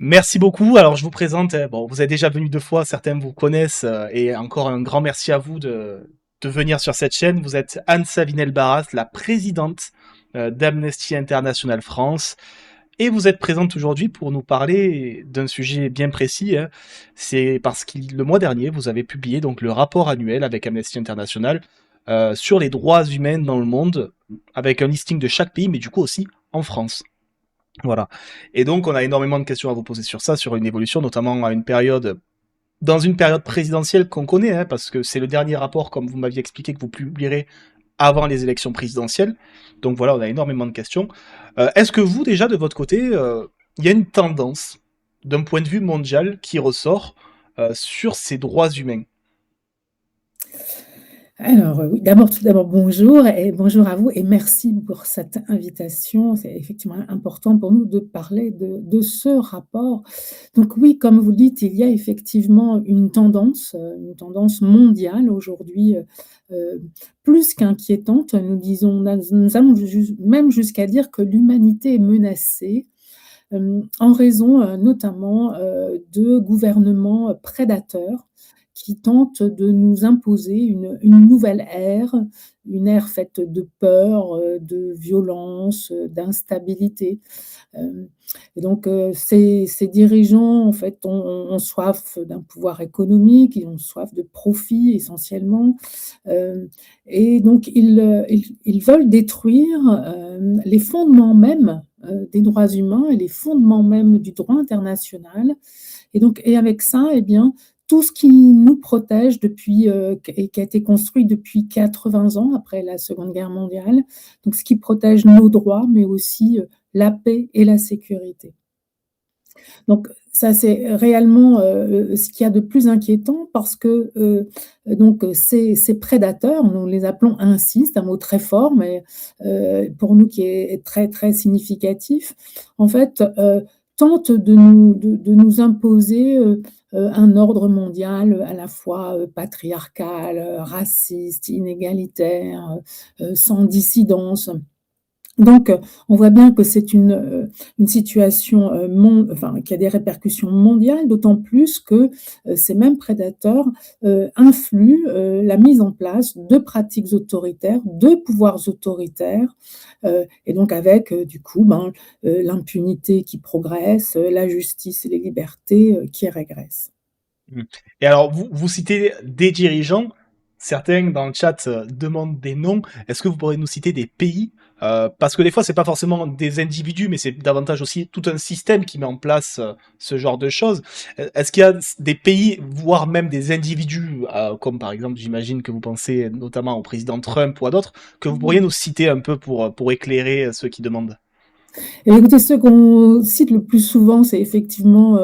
Merci beaucoup. Alors, je vous présente, bon, vous êtes déjà venu 2 fois, certains vous connaissent, et encore un grand merci à vous de venir sur cette chaîne. Vous êtes Anne Savinel-Barras, la présidente, d'Amnesty International France, et vous êtes présente aujourd'hui pour nous parler d'un sujet bien précis, hein. C'est parce que le mois dernier, vous avez publié donc le rapport annuel avec Amnesty International, sur les droits humains dans le monde, avec un listing de chaque pays, mais du coup aussi en France. Voilà. Et donc, on a énormément de questions à vous poser sur ça, sur une évolution, notamment à une période, dans une période présidentielle qu'on connaît, hein, parce que c'est le dernier rapport, comme vous m'aviez expliqué, que vous publierez avant les élections présidentielles. Donc voilà, on a énormément de questions. Est-ce que vous, déjà, de votre côté, il y a une tendance, d'un point de vue mondial, qui ressort sur ces droits humains? Alors, oui, d'abord, tout d'abord, bonjour et bonjour à vous et merci pour cette invitation. C'est effectivement important pour nous de parler de ce rapport. Donc oui, comme vous le dites, il y a effectivement une tendance mondiale aujourd'hui, plus qu'inquiétante. Nous allons même jusqu'à dire que l'humanité est menacée, en raison, notamment, de gouvernements prédateurs qui tentent de nous imposer une nouvelle ère, une ère faite de peur, de violence, d'instabilité. Hem et donc ces dirigeants, en fait, ont soif d'un pouvoir économique, ils ont soif de profit essentiellement, hem et donc ils veulent détruire, les fondements mêmes, des droits humains et les fondements mêmes du droit international et avec ça, eh bien, tout ce qui nous protège depuis, et qui a été construit depuis 80 ans après la Seconde Guerre mondiale, donc ce qui protège nos droits, mais aussi, la paix et la sécurité. Donc ça, c'est réellement, ce qu'il y a de plus inquiétant parce que, ces prédateurs, nous les appelons ainsi, c'est un mot très fort, mais pour nous qui est très, très significatif, en fait, tentent de nous imposer, un ordre mondial, à la fois, patriarcal, raciste, inégalitaire, sans dissidence. Donc, on voit bien que c'est une situation, qui a des répercussions mondiales, d'autant plus que, ces mêmes prédateurs, influent, la mise en place de pratiques autoritaires, de pouvoirs autoritaires, et donc avec, du coup, l'impunité qui progresse, la justice et les libertés, qui régressent. Mmh. Et alors, vous citez des dirigeants, certains dans le chat demandent des noms. Est-ce que vous pourriez nous citer des pays? Parce que des fois, c'est pas forcément des individus, mais c'est davantage aussi tout un système qui met en place ce genre de choses. Est-ce qu'il y a des pays, voire même des individus, comme par exemple, j'imagine que vous pensez notamment au président Trump ou à d'autres, que vous pourriez nous citer un peu pour éclairer ceux qui demandent? Et écoutez, ceux qu'on cite le plus souvent, c'est effectivement,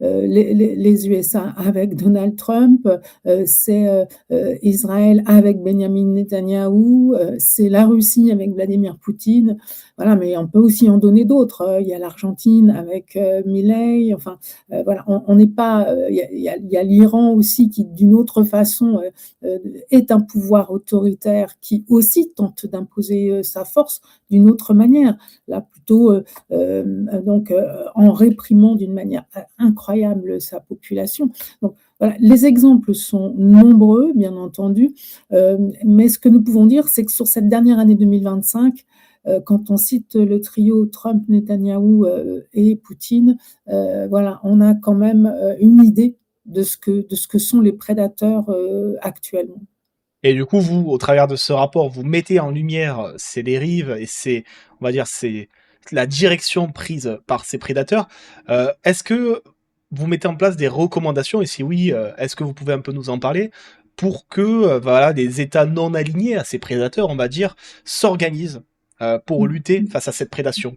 les USA avec Donald Trump, c'est, Israël avec Benyamin Netanyahou, c'est la Russie avec Vladimir Poutine. Voilà, mais on peut aussi en donner d'autres, il y a l'Argentine avec, Milei, enfin, voilà, on n'est pas, il y a l'Iran aussi qui d'une autre façon, est un pouvoir autoritaire qui aussi tente d'imposer, sa force d'une autre manière. Là, plutôt, en réprimant d'une manière incroyable sa population. Donc voilà, les exemples sont nombreux, bien entendu, mais ce que nous pouvons dire, c'est que sur cette dernière année 2025, quand on cite le trio Trump, Netanyahou, et Poutine, voilà, on a quand même, une idée de ce que sont les prédateurs, actuellement. Et du coup, vous, au travers de ce rapport, vous mettez en lumière ces dérives et on va dire, c'est la direction prise par ces prédateurs. Est-ce que vous mettez en place des recommandations et si oui, est-ce que vous pouvez un peu nous en parler pour que voilà, des États non alignés à ces prédateurs, on va dire, s'organisent pour lutter face à cette prédation?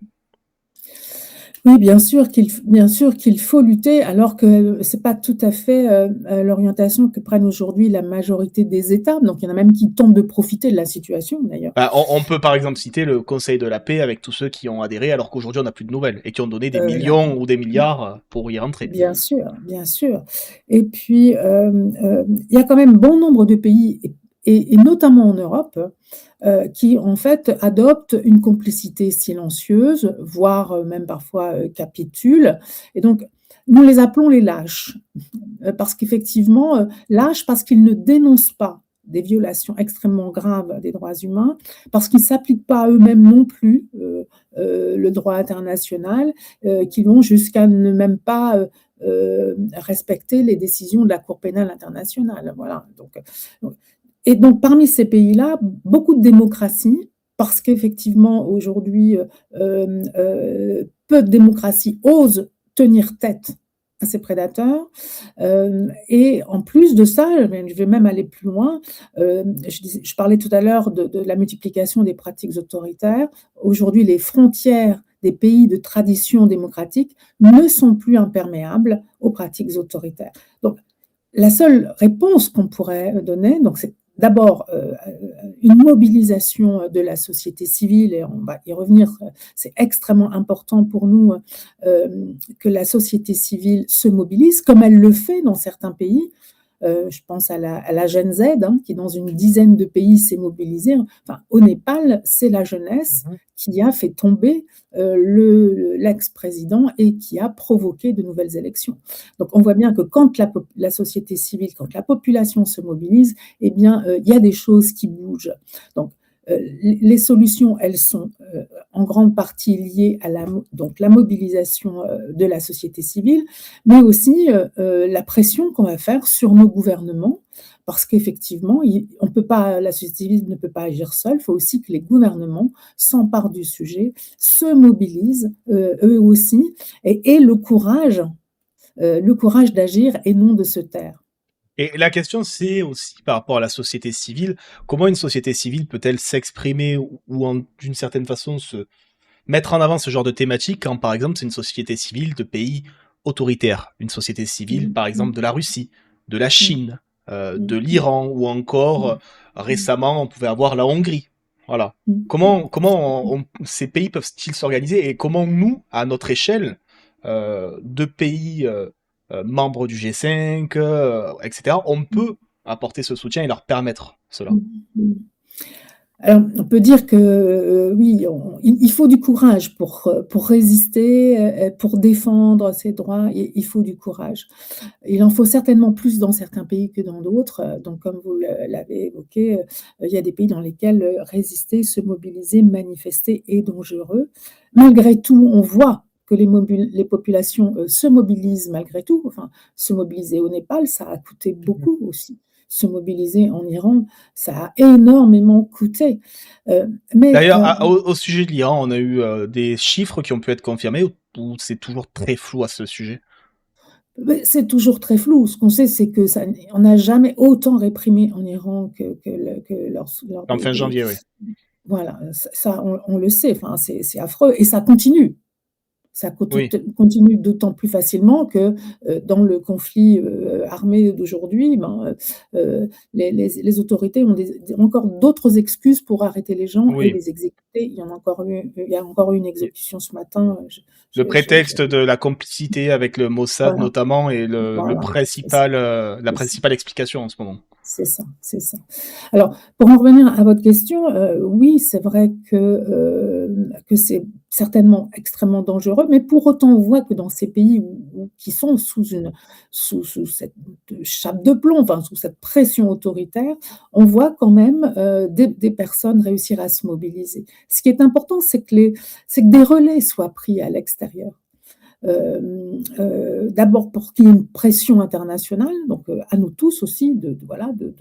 Oui, bien sûr qu'il faut lutter, alors que c'est pas tout à fait, l'orientation que prennent aujourd'hui la majorité des États. Donc il y en a même qui tentent de profiter de la situation, d'ailleurs. Bah, on peut par exemple citer le Conseil de la paix avec tous ceux qui ont adhéré alors qu'aujourd'hui on n'a plus de nouvelles et qui ont donné des La millions ou des milliards pour y rentrer. Bien sûr, bien sûr. Et puis, il y a quand même bon nombre de pays et notamment en Europe, qui en fait adoptent une complicité silencieuse, voire, même parfois, capitulent et donc nous les appelons les lâches, parce qu'effectivement, lâches parce qu'ils ne dénoncent pas des violations extrêmement graves des droits humains, parce qu'ils ne s'appliquent pas à eux-mêmes non plus, le droit international, qui vont jusqu'à ne même pas, respecter les décisions de la Cour pénale internationale, voilà, et donc parmi ces pays-là, beaucoup de démocraties, parce qu'effectivement aujourd'hui, peu de démocraties osent tenir tête à ces prédateurs, et en plus de ça, je vais même aller plus loin, je parlais tout à l'heure de la multiplication des pratiques autoritaires. Aujourd'hui, les frontières des pays de tradition démocratique ne sont plus imperméables aux pratiques autoritaires. Donc la seule réponse qu'on pourrait donner, donc c'est d'abord une mobilisation de la société civile, et on va y revenir, c'est extrêmement important pour nous que la société civile se mobilise, comme elle le fait dans certains pays. Je pense à la Gen Z, hein, qui dans une dizaine de pays s'est mobilisée. Enfin, au Népal, c'est la jeunesse Mmh. qui a fait tomber l'ex-président et qui a provoqué de nouvelles élections. Donc on voit bien que quand la société civile, quand la population se mobilise, eh bien, il y a des choses qui bougent. Donc les solutions, elles sont en grande partie liées à donc la mobilisation de la société civile, mais aussi la pression qu'on va faire sur nos gouvernements, parce qu'effectivement, on peut pas, la société civile ne peut pas agir seule. Il faut aussi que les gouvernements s'emparent du sujet, se mobilisent eux aussi, et aient le courage d'agir et non de se taire. Et la question, c'est aussi par rapport à la société civile, comment une société civile peut-elle s'exprimer d'une certaine façon se mettre en avant ce genre de thématique quand, par exemple, c'est une société civile de pays autoritaires, une société civile, Mmh, par mmh, exemple, de la Russie, de la mmh, Chine, mmh, de mmh, l'Iran, ou encore mmh, mmh, récemment, on pouvait avoir la Hongrie. Voilà. mmh, Comment ces pays peuvent-ils s'organiser et comment nous, à notre échelle, de pays membres du G5, etc., on mmh, peut apporter ce soutien et leur permettre cela. mmh, mmh. Alors, on peut dire que, oui, il faut du courage pour résister, pour défendre ses droits, il faut du courage. Il en faut certainement plus dans certains pays que dans d'autres, donc comme vous l'avez évoqué, il y a des pays dans lesquels, résister, se mobiliser, manifester est dangereux. Malgré tout, on voit que les populations, se mobilisent malgré tout. Enfin, se mobiliser au Népal, ça a coûté beaucoup aussi. Se mobiliser en Iran, ça a énormément coûté. Mais D'ailleurs, au sujet de l'Iran, on a eu des chiffres qui ont pu être confirmés ou c'est toujours très flou à ce sujet? c'est toujours très flou. Ce qu'on sait, c'est que on n'a jamais autant réprimé en Iran que lors En fin janvier, oui. voilà, ça on le sait, enfin, c'est affreux et ça continue. Ça Oui. continue d'autant plus facilement que, dans le conflit, armé d'aujourd'hui, ben, les autorités ont encore d'autres excuses pour arrêter les gens et Oui. les exécuter. Il y a encore eu une Et exécution ce matin, le je prétexte de la complicité avec le Mossad voilà, notamment est le voilà, c'est ça, principal, la c'est ça. principale explication en ce moment. C'est ça, c'est ça. Alors, pour en revenir à votre question, oui, c'est vrai que c'est certainement extrêmement dangereux, mais pour autant, on voit que dans ces pays qui sont sous cette chape de plomb, enfin, sous cette pression autoritaire, on voit quand même, des personnes réussir à se mobiliser. Ce qui est important, c'est que des relais soient pris à l'extérieur. D'abord pour qu'il y ait une pression internationale, donc à nous tous aussi voilà, de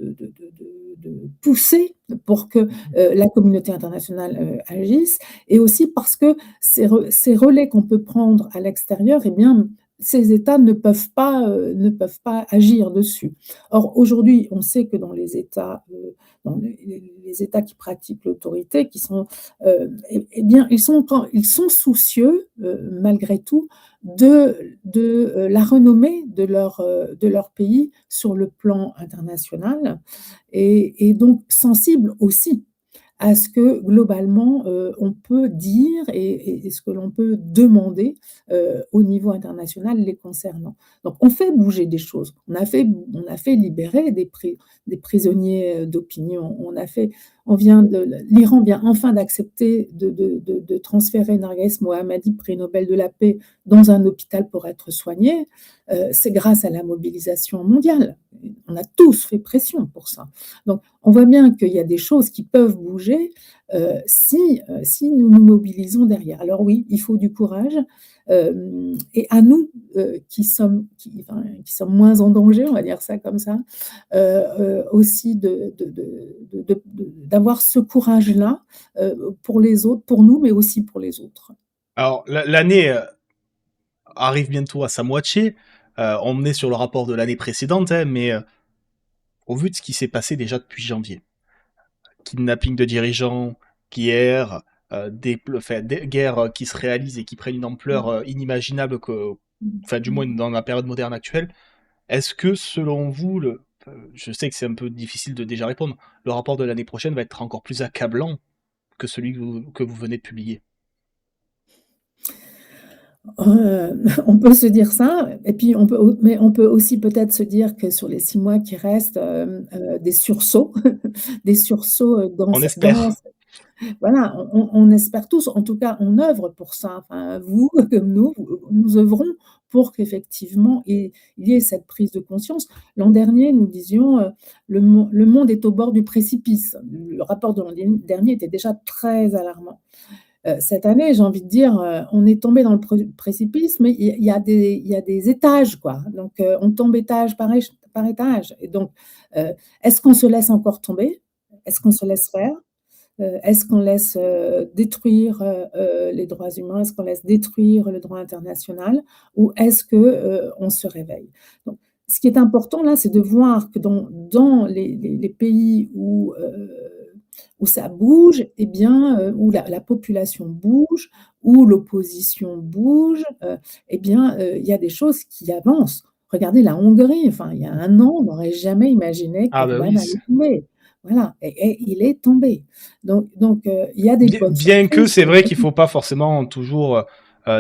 pousser pour que, la communauté internationale, agisse, et aussi parce que ces relais qu'on peut prendre à l'extérieur, eh bien, ces États ne peuvent pas agir dessus. Or, aujourd'hui, on sait que dans les États, dans les États qui pratiquent l'autorité, eh bien, ils sont soucieux, malgré tout, la renommée de leur pays sur le plan international, et donc sensible aussi à ce que globalement, on peut dire, et ce que l'on peut demander, au niveau international les concernant. Donc on fait bouger des choses. On a fait libérer des prisonniers, d'opinion. l'Iran vient enfin d'accepter de transférer Narges Mohammadi, prix Nobel de la paix, dans un hôpital pour être soigné. C'est grâce à la mobilisation mondiale. On a tous fait pression pour ça. Donc, on voit bien qu'il y a des choses qui peuvent bouger si nous nous mobilisons derrière. Alors oui, il faut du courage. Et à nous qui sommes moins en danger, on va dire ça comme ça, aussi d'avoir ce courage-là pour les autres, pour nous, mais aussi pour les autres. Alors, l'année arrive bientôt à sa moitié. On est sur le rapport de l'année précédente, hein, mais au vu de ce qui s'est passé déjà depuis janvier, kidnapping de dirigeants, guerre, des guerres qui se réalisent et qui prennent une ampleur inimaginable, du moins dans la période moderne actuelle, est-ce que selon vous, je sais que c'est un peu difficile de déjà répondre, le rapport de l'année prochaine va être encore plus accablant que celui que vous venez de publier? On peut se dire ça, et puis mais on peut aussi peut-être se dire que sur les 6 mois qui restent, des sursauts, des sursauts On espère. voilà, on espère tous, en tout cas, on œuvre pour ça. Enfin, vous comme nous œuvrons pour qu'effectivement il y ait cette prise de conscience. L'an dernier, nous disions, le monde est au bord du précipice. Le rapport de l'an dernier était déjà très alarmant. Cette année, j'ai envie de dire, on est tombé dans le précipice, mais il y a des étages, quoi. Donc, on tombe étage par étage. Et donc, est-ce qu'on se laisse encore tomber? Est-ce qu'on se laisse faire? Est-ce qu'on laisse détruire les droits humains? Est-ce qu'on laisse détruire le droit international? Ou est-ce que on se réveille? Donc, ce qui est important là, c'est de voir que dans les pays où ça bouge, eh bien, où la population bouge, où l'opposition bouge, eh bien, il y a des choses qui avancent. Regardez la Hongrie, enfin, il y a 1 an, on n'aurait jamais imaginé Ah bah qu'Orban oui. allait tomber. Voilà, et il est tombé. Donc, il y a des bonnes Bien que surprises. c'est vrai qu'il faut pas forcément toujours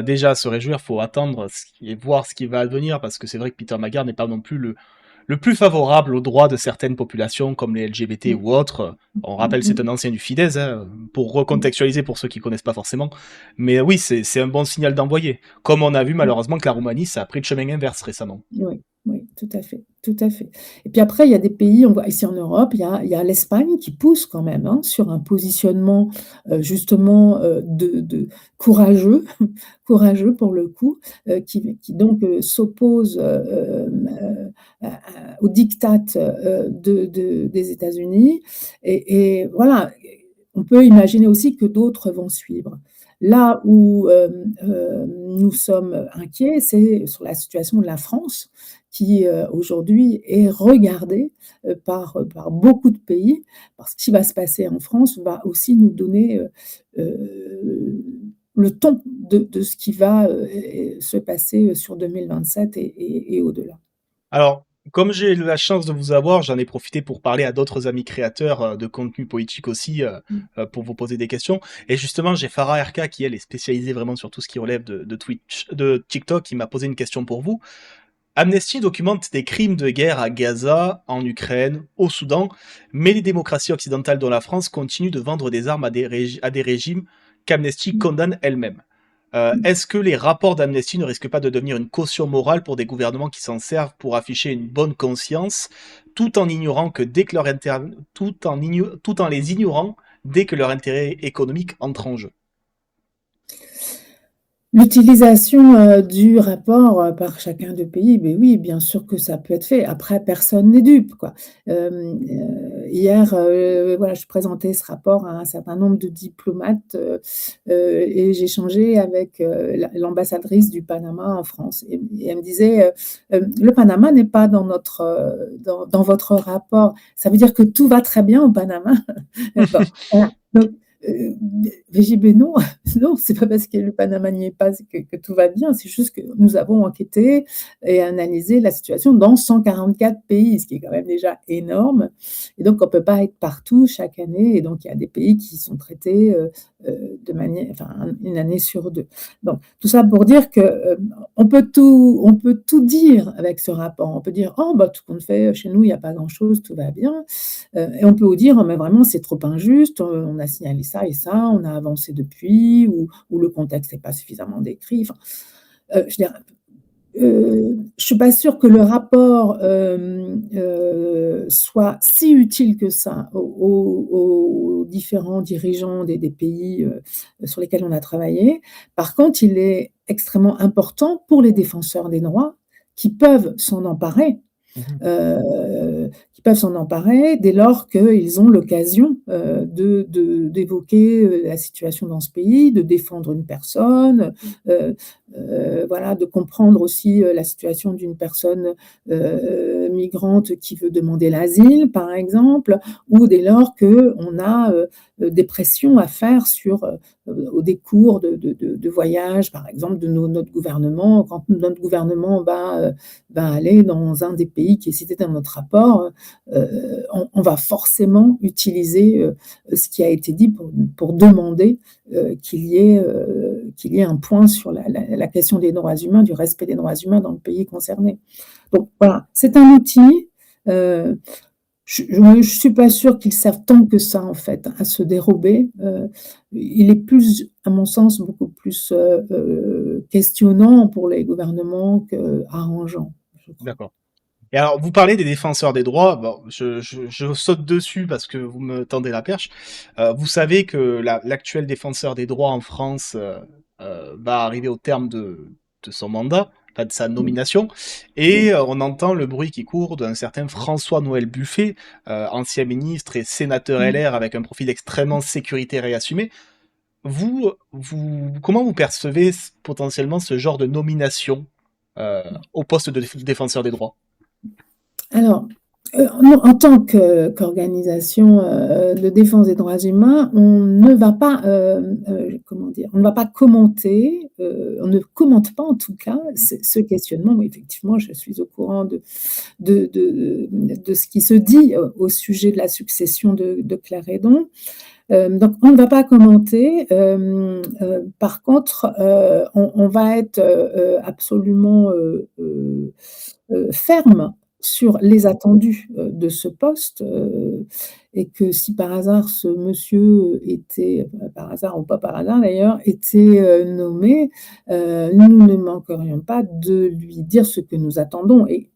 déjà se réjouir, faut attendre et voir ce qui va advenir, parce que c'est vrai que Peter Magar n'est pas non plus le plus favorable aux droits de certaines populations comme les LGBT Mmh, ou autres. On rappelle, c'est mmh, un ancien du Fidesz, hein, pour mmh, recontextualiser pour ceux qui connaissent pas forcément. Mais oui, c'est un bon signal d'envoyer. Comme on a vu mmh. malheureusement que la Roumanie, ça a pris le chemin inverse récemment. Oui, oui, tout à fait, tout à fait. Et puis après, il y a des pays, on voit ici en Europe, il y a l'Espagne qui pousse quand même, hein, sur un positionnement, justement, de courageux, courageux pour le coup, qui donc, s'oppose, au diktat, des États-Unis, et voilà, on peut imaginer aussi que d'autres vont suivre. Là où, nous sommes inquiets, c'est sur la situation de la France qui, aujourd'hui est regardée, par beaucoup de pays, parce que ce qui va se passer en France va aussi nous donner, le ton de ce qui va, se passer sur 2027 et au-delà. Alors, comme j'ai eu la chance de vous avoir, j'en ai profité pour parler à d'autres amis créateurs de contenu politique aussi, Mmh. pour vous poser des questions. Et justement, j'ai Farah RK qui, elle, est spécialisée vraiment sur tout ce qui relève de Twitch, de TikTok, qui m'a posé une question pour vous. Amnesty documente des crimes de guerre à Gaza, en Ukraine, au Soudan, mais les démocraties occidentales dont la France continuent de vendre des armes à des régimes qu'Amnesty Mmh. condamne elle-même. Mmh. Est-ce que les rapports d'Amnesty ne risquent pas de devenir une caution morale pour des gouvernements qui s'en servent pour afficher une bonne conscience, tout en ignorant que dès que tout en les ignorant dès que leur intérêt économique entre en jeu? L'utilisation, du rapport, par chacun des pays, beh, oui, bien sûr que ça peut être fait. Après, personne n'est dupe, quoi. Hier, voilà, je présentais ce rapport à un certain nombre de diplomates, et j'échangeais avec, l'ambassadrice du Panama en France, et elle me disait, «Le Panama n'est pas dans dans votre rapport. Ça veut dire que tout va très bien au Panama?» Bon, voilà. VJB non, non, c'est pas parce que le Panama n'y est pas que tout va bien, c'est juste que nous avons enquêté et analysé la situation dans 144 pays, ce qui est quand même déjà énorme et donc on peut pas être partout chaque année et donc il y a des pays qui sont traités, de manière enfin, une année sur 2. Donc tout ça pour dire que, on peut tout dire avec ce rapport. On peut dire: «Oh bah, tout compte fait, chez nous, il y a pas grand-chose, tout va bien». Et on peut vous dire: «Oh mais vraiment, c'est trop injuste, on a signalé ça et ça, on a avancé depuis» ou «Le contexte n'est pas suffisamment décrit». Enfin, je veux dire, je suis pas sûre que le rapport, soit si utile que ça aux différents dirigeants des pays, sur lesquels on a travaillé. Par contre, il est extrêmement important pour les défenseurs des droits qui peuvent s'en emparer Mmh. qui peuvent s'en emparer dès lors qu'ils ont l'occasion, d'évoquer, la situation dans ce pays, de défendre une personne, voilà, de comprendre aussi, la situation d'une personne, migrante qui veut demander l'asile, par exemple, ou dès lors qu'on a, des pressions à faire sur, au décours de voyages, par exemple, de notre gouvernement. Quand notre gouvernement va aller dans un des pays qui est cité dans notre rapport, on va forcément utiliser, ce qui a été dit pour demander, qu'il y ait un point sur la question des droits humains, du respect des droits humains dans le pays concerné. Donc voilà, c'est un outil, heu, je suis pas sûre qu'ils servent tant que ça, en fait, à se dérober, il est plus, à mon sens, beaucoup plus, questionnant pour les gouvernements qu'arrangeant, je crois. D'accord. Et alors, vous parlez des défenseurs des droits. Bon, je saute dessus parce que vous me tendez la perche. Vous savez que l'actuel défenseur des droits en France va arriver au terme de son mandat, enfin de sa Oui, nomination, oui. et on entend le bruit qui court d'un certain François-Noël Buffet, ancien ministre et sénateur Mmh. LR avec un profil extrêmement sécuritaire et assumé. Comment vous percevez potentiellement ce genre de nomination au poste de défenseur des droits? Alors, en tant qu'organisation, de défense des droits humains, on ne va pas, comment dire? On ne va pas commenter, on ne commente pas en tout cas ce questionnement. Oui, effectivement, je suis au courant de ce qui se dit, au sujet de la succession de Claire Hédon. Donc on ne va pas commenter, par contre, on va être, absolument, ferme sur les attendus, de ce poste, et que si par hasard ce monsieur était, par hasard ou pas par hasard d'ailleurs, était, nommé, nous ne manquerions pas de lui dire ce que nous attendons et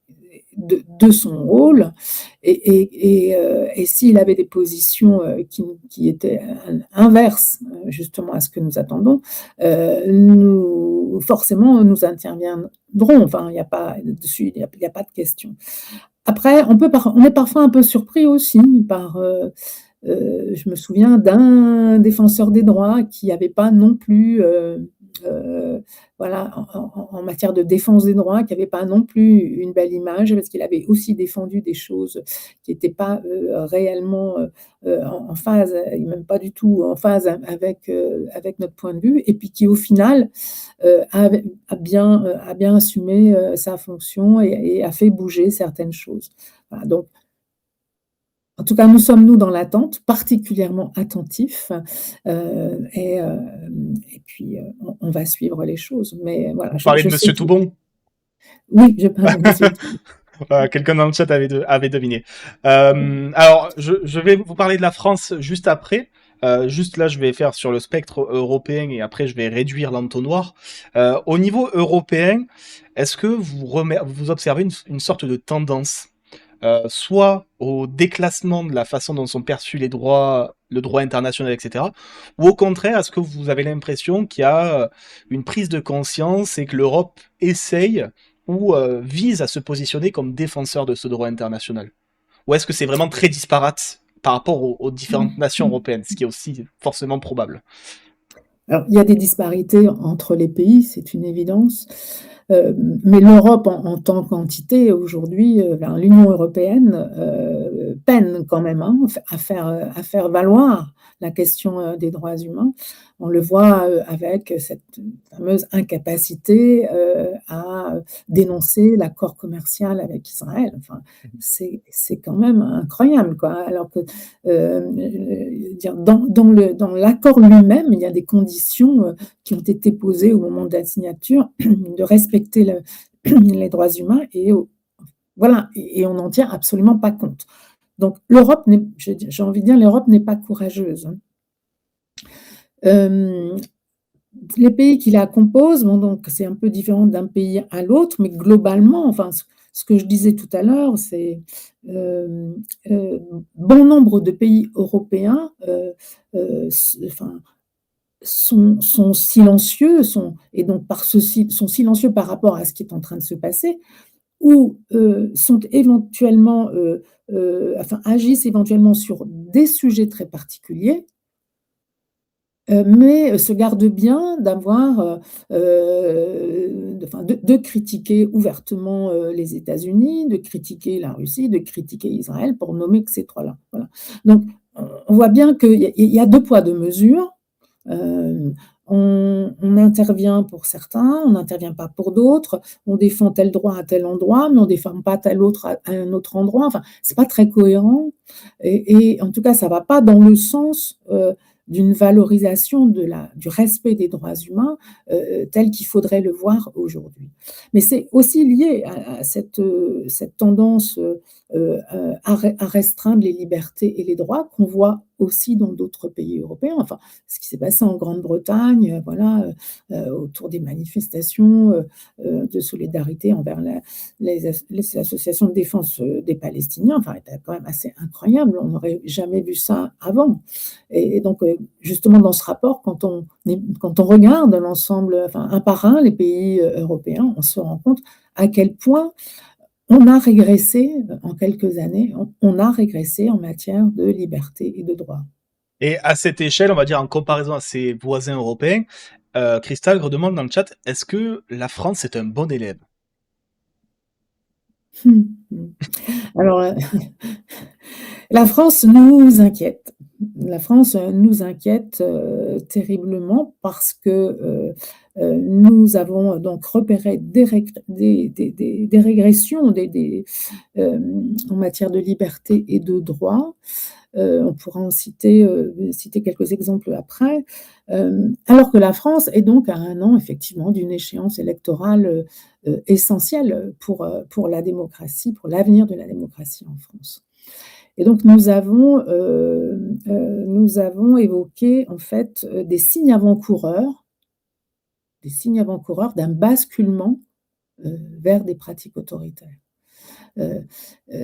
de son rôle et s'il avait des positions, qui étaient inverses, justement à ce que nous attendons, nous forcément nous interviendrons. Enfin, il y a pas dessus, il y a pas de question. Après, on est parfois un peu surpris aussi par, je me souviens d'un défenseur des droits qui avait pas non plus, heu, voilà, en matière de défense des droits, qui avait pas non plus une belle image parce qu'il avait aussi défendu des choses qui étaient pas, réellement, en phase et même pas du tout en phase avec notre point de vue et puis qui au final, a bien assumé, sa fonction et a fait bouger certaines choses. Voilà, donc en tout cas, nous sommes, nous, dans l'attente, particulièrement attentifs, et puis, on va suivre les choses. Mais voilà, Vous parlez je de sais Monsieur que Toubon? oui, je parle de monsieur Touré. Quelqu'un dans le chat avait deviné. Alors, je vais vous parler de la France juste après. Juste là, je vais faire sur le spectre européen et après, je vais réduire l'entonnoir. Au niveau européen, est-ce que vous observez une sorte de tendance, soit au déclassement de la façon dont sont perçus les droits, le droit international, etc., ou au contraire, est-ce que vous avez l'impression qu'il y a une prise de conscience et que l'Europe essaye ou vise à se positionner comme défenseur de ce droit international? Ou est-ce que c'est vraiment très disparate par rapport aux différentes nations européennes, ce qui est aussi forcément probable? Alors, il y a des disparités entre les pays, c'est une évidence. Mais l'Europe en tant qu'entité aujourd'hui, ben, l'Union européenne, peine quand même, hein, à faire valoir la question, des droits humains. On le voit, avec cette fameuse incapacité, à dénoncer l'accord commercial avec Israël. Enfin, c'est quand même incroyable, quoi. Alors que, dire dans l'accord lui-même, il y a des conditions, qui ont été posées au moment de la signature, de respecter les droits humains et voilà, et on n'en tient absolument pas compte. Donc l'Europe n'est, j'ai envie de dire, l'Europe n'est pas courageuse, hein. Euh, les pays qui la composent, bon, donc c'est un peu différent d'un pays à l'autre, mais globalement, enfin, ce que je disais tout à l'heure, c'est euh, euh, bon nombre de pays européens, enfin, sont silencieux, et donc par ceci sont silencieux par rapport à ce qui est en train de se passer, ou sont éventuellement, enfin, agissent éventuellement sur des sujets très particuliers, mais se gardent bien d'avoir, de critiquer ouvertement, les États-Unis, de critiquer la Russie, de critiquer Israël, pour nommer que ces trois-là. Voilà. Donc, on voit bien qu'il y a deux poids, deux mesures. Euh, on intervient pour certains, on n'intervient pas pour d'autres, on défend tel droit à tel endroit, mais on ne défend pas tel autre à un autre endroit. Enfin, c'est pas très cohérent. Et en tout cas, ça ne va pas dans le sens d'une valorisation du respect des droits humains tel qu'il faudrait le voir aujourd'hui. Mais c'est aussi lié à cette tendance à restreindre les libertés et les droits qu'on voit aussi dans d'autres pays européens. Enfin, ce qui s'est passé en Grande-Bretagne, voilà, autour des manifestations de solidarité envers les associations de défense des Palestiniens, enfin, c'était quand même assez incroyable. On n'aurait jamais vu ça avant. Et donc, justement, dans ce rapport, quand on regarde l'ensemble, enfin, un par un, les pays européens, on se rend compte à quel point on a régressé en quelques années, on a régressé en matière de liberté et de droit. Et à cette échelle, on va dire en comparaison à ses voisins européens, Christelle redemande dans le chat, est-ce que la France est un bon élève? Alors, la France nous inquiète. La France nous inquiète terriblement parce que nous avons donc repéré des régressions en matière de liberté et de droit. On pourra en citer quelques exemples après. Alors que la France est donc à un an, effectivement, d'une échéance électorale essentielle pour la démocratie, pour l'avenir de la démocratie en France. Et donc, nous avons évoqué, en fait, des signes avant-coureurs d'un basculement vers des pratiques autoritaires.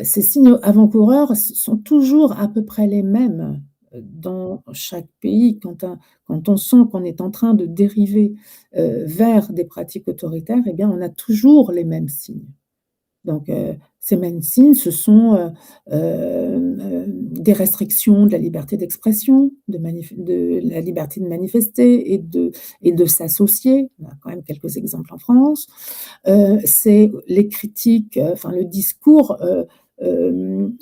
Ces signes avant-coureurs sont toujours à peu près les mêmes dans chaque pays. Quand on sent qu'on est en train de dériver vers des pratiques autoritaires, eh bien, on a toujours les mêmes signes. Donc, ces mêmes signes, ce sont des restrictions de la liberté d'expression, de la liberté de manifester et de s'associer. On a quand même quelques exemples en France. C'est les critiques, enfin le discours de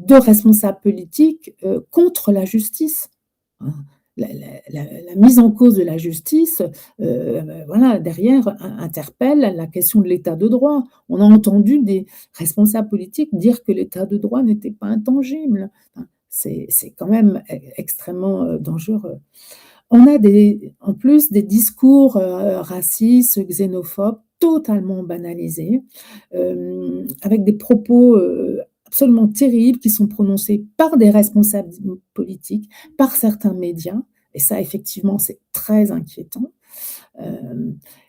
responsables politiques contre la justice, hein. La mise en cause de la justice, voilà, derrière, interpelle la question de l'état de droit. On a entendu des responsables politiques dire que l'état de droit n'était pas intangible. Enfin, c'est quand même extrêmement dangereux. On a en plus des discours racistes, xénophobes, totalement banalisés, avec des propos absolument terribles qui sont prononcés par des responsables politiques, par certains médias. Et ça, effectivement, c'est très inquiétant.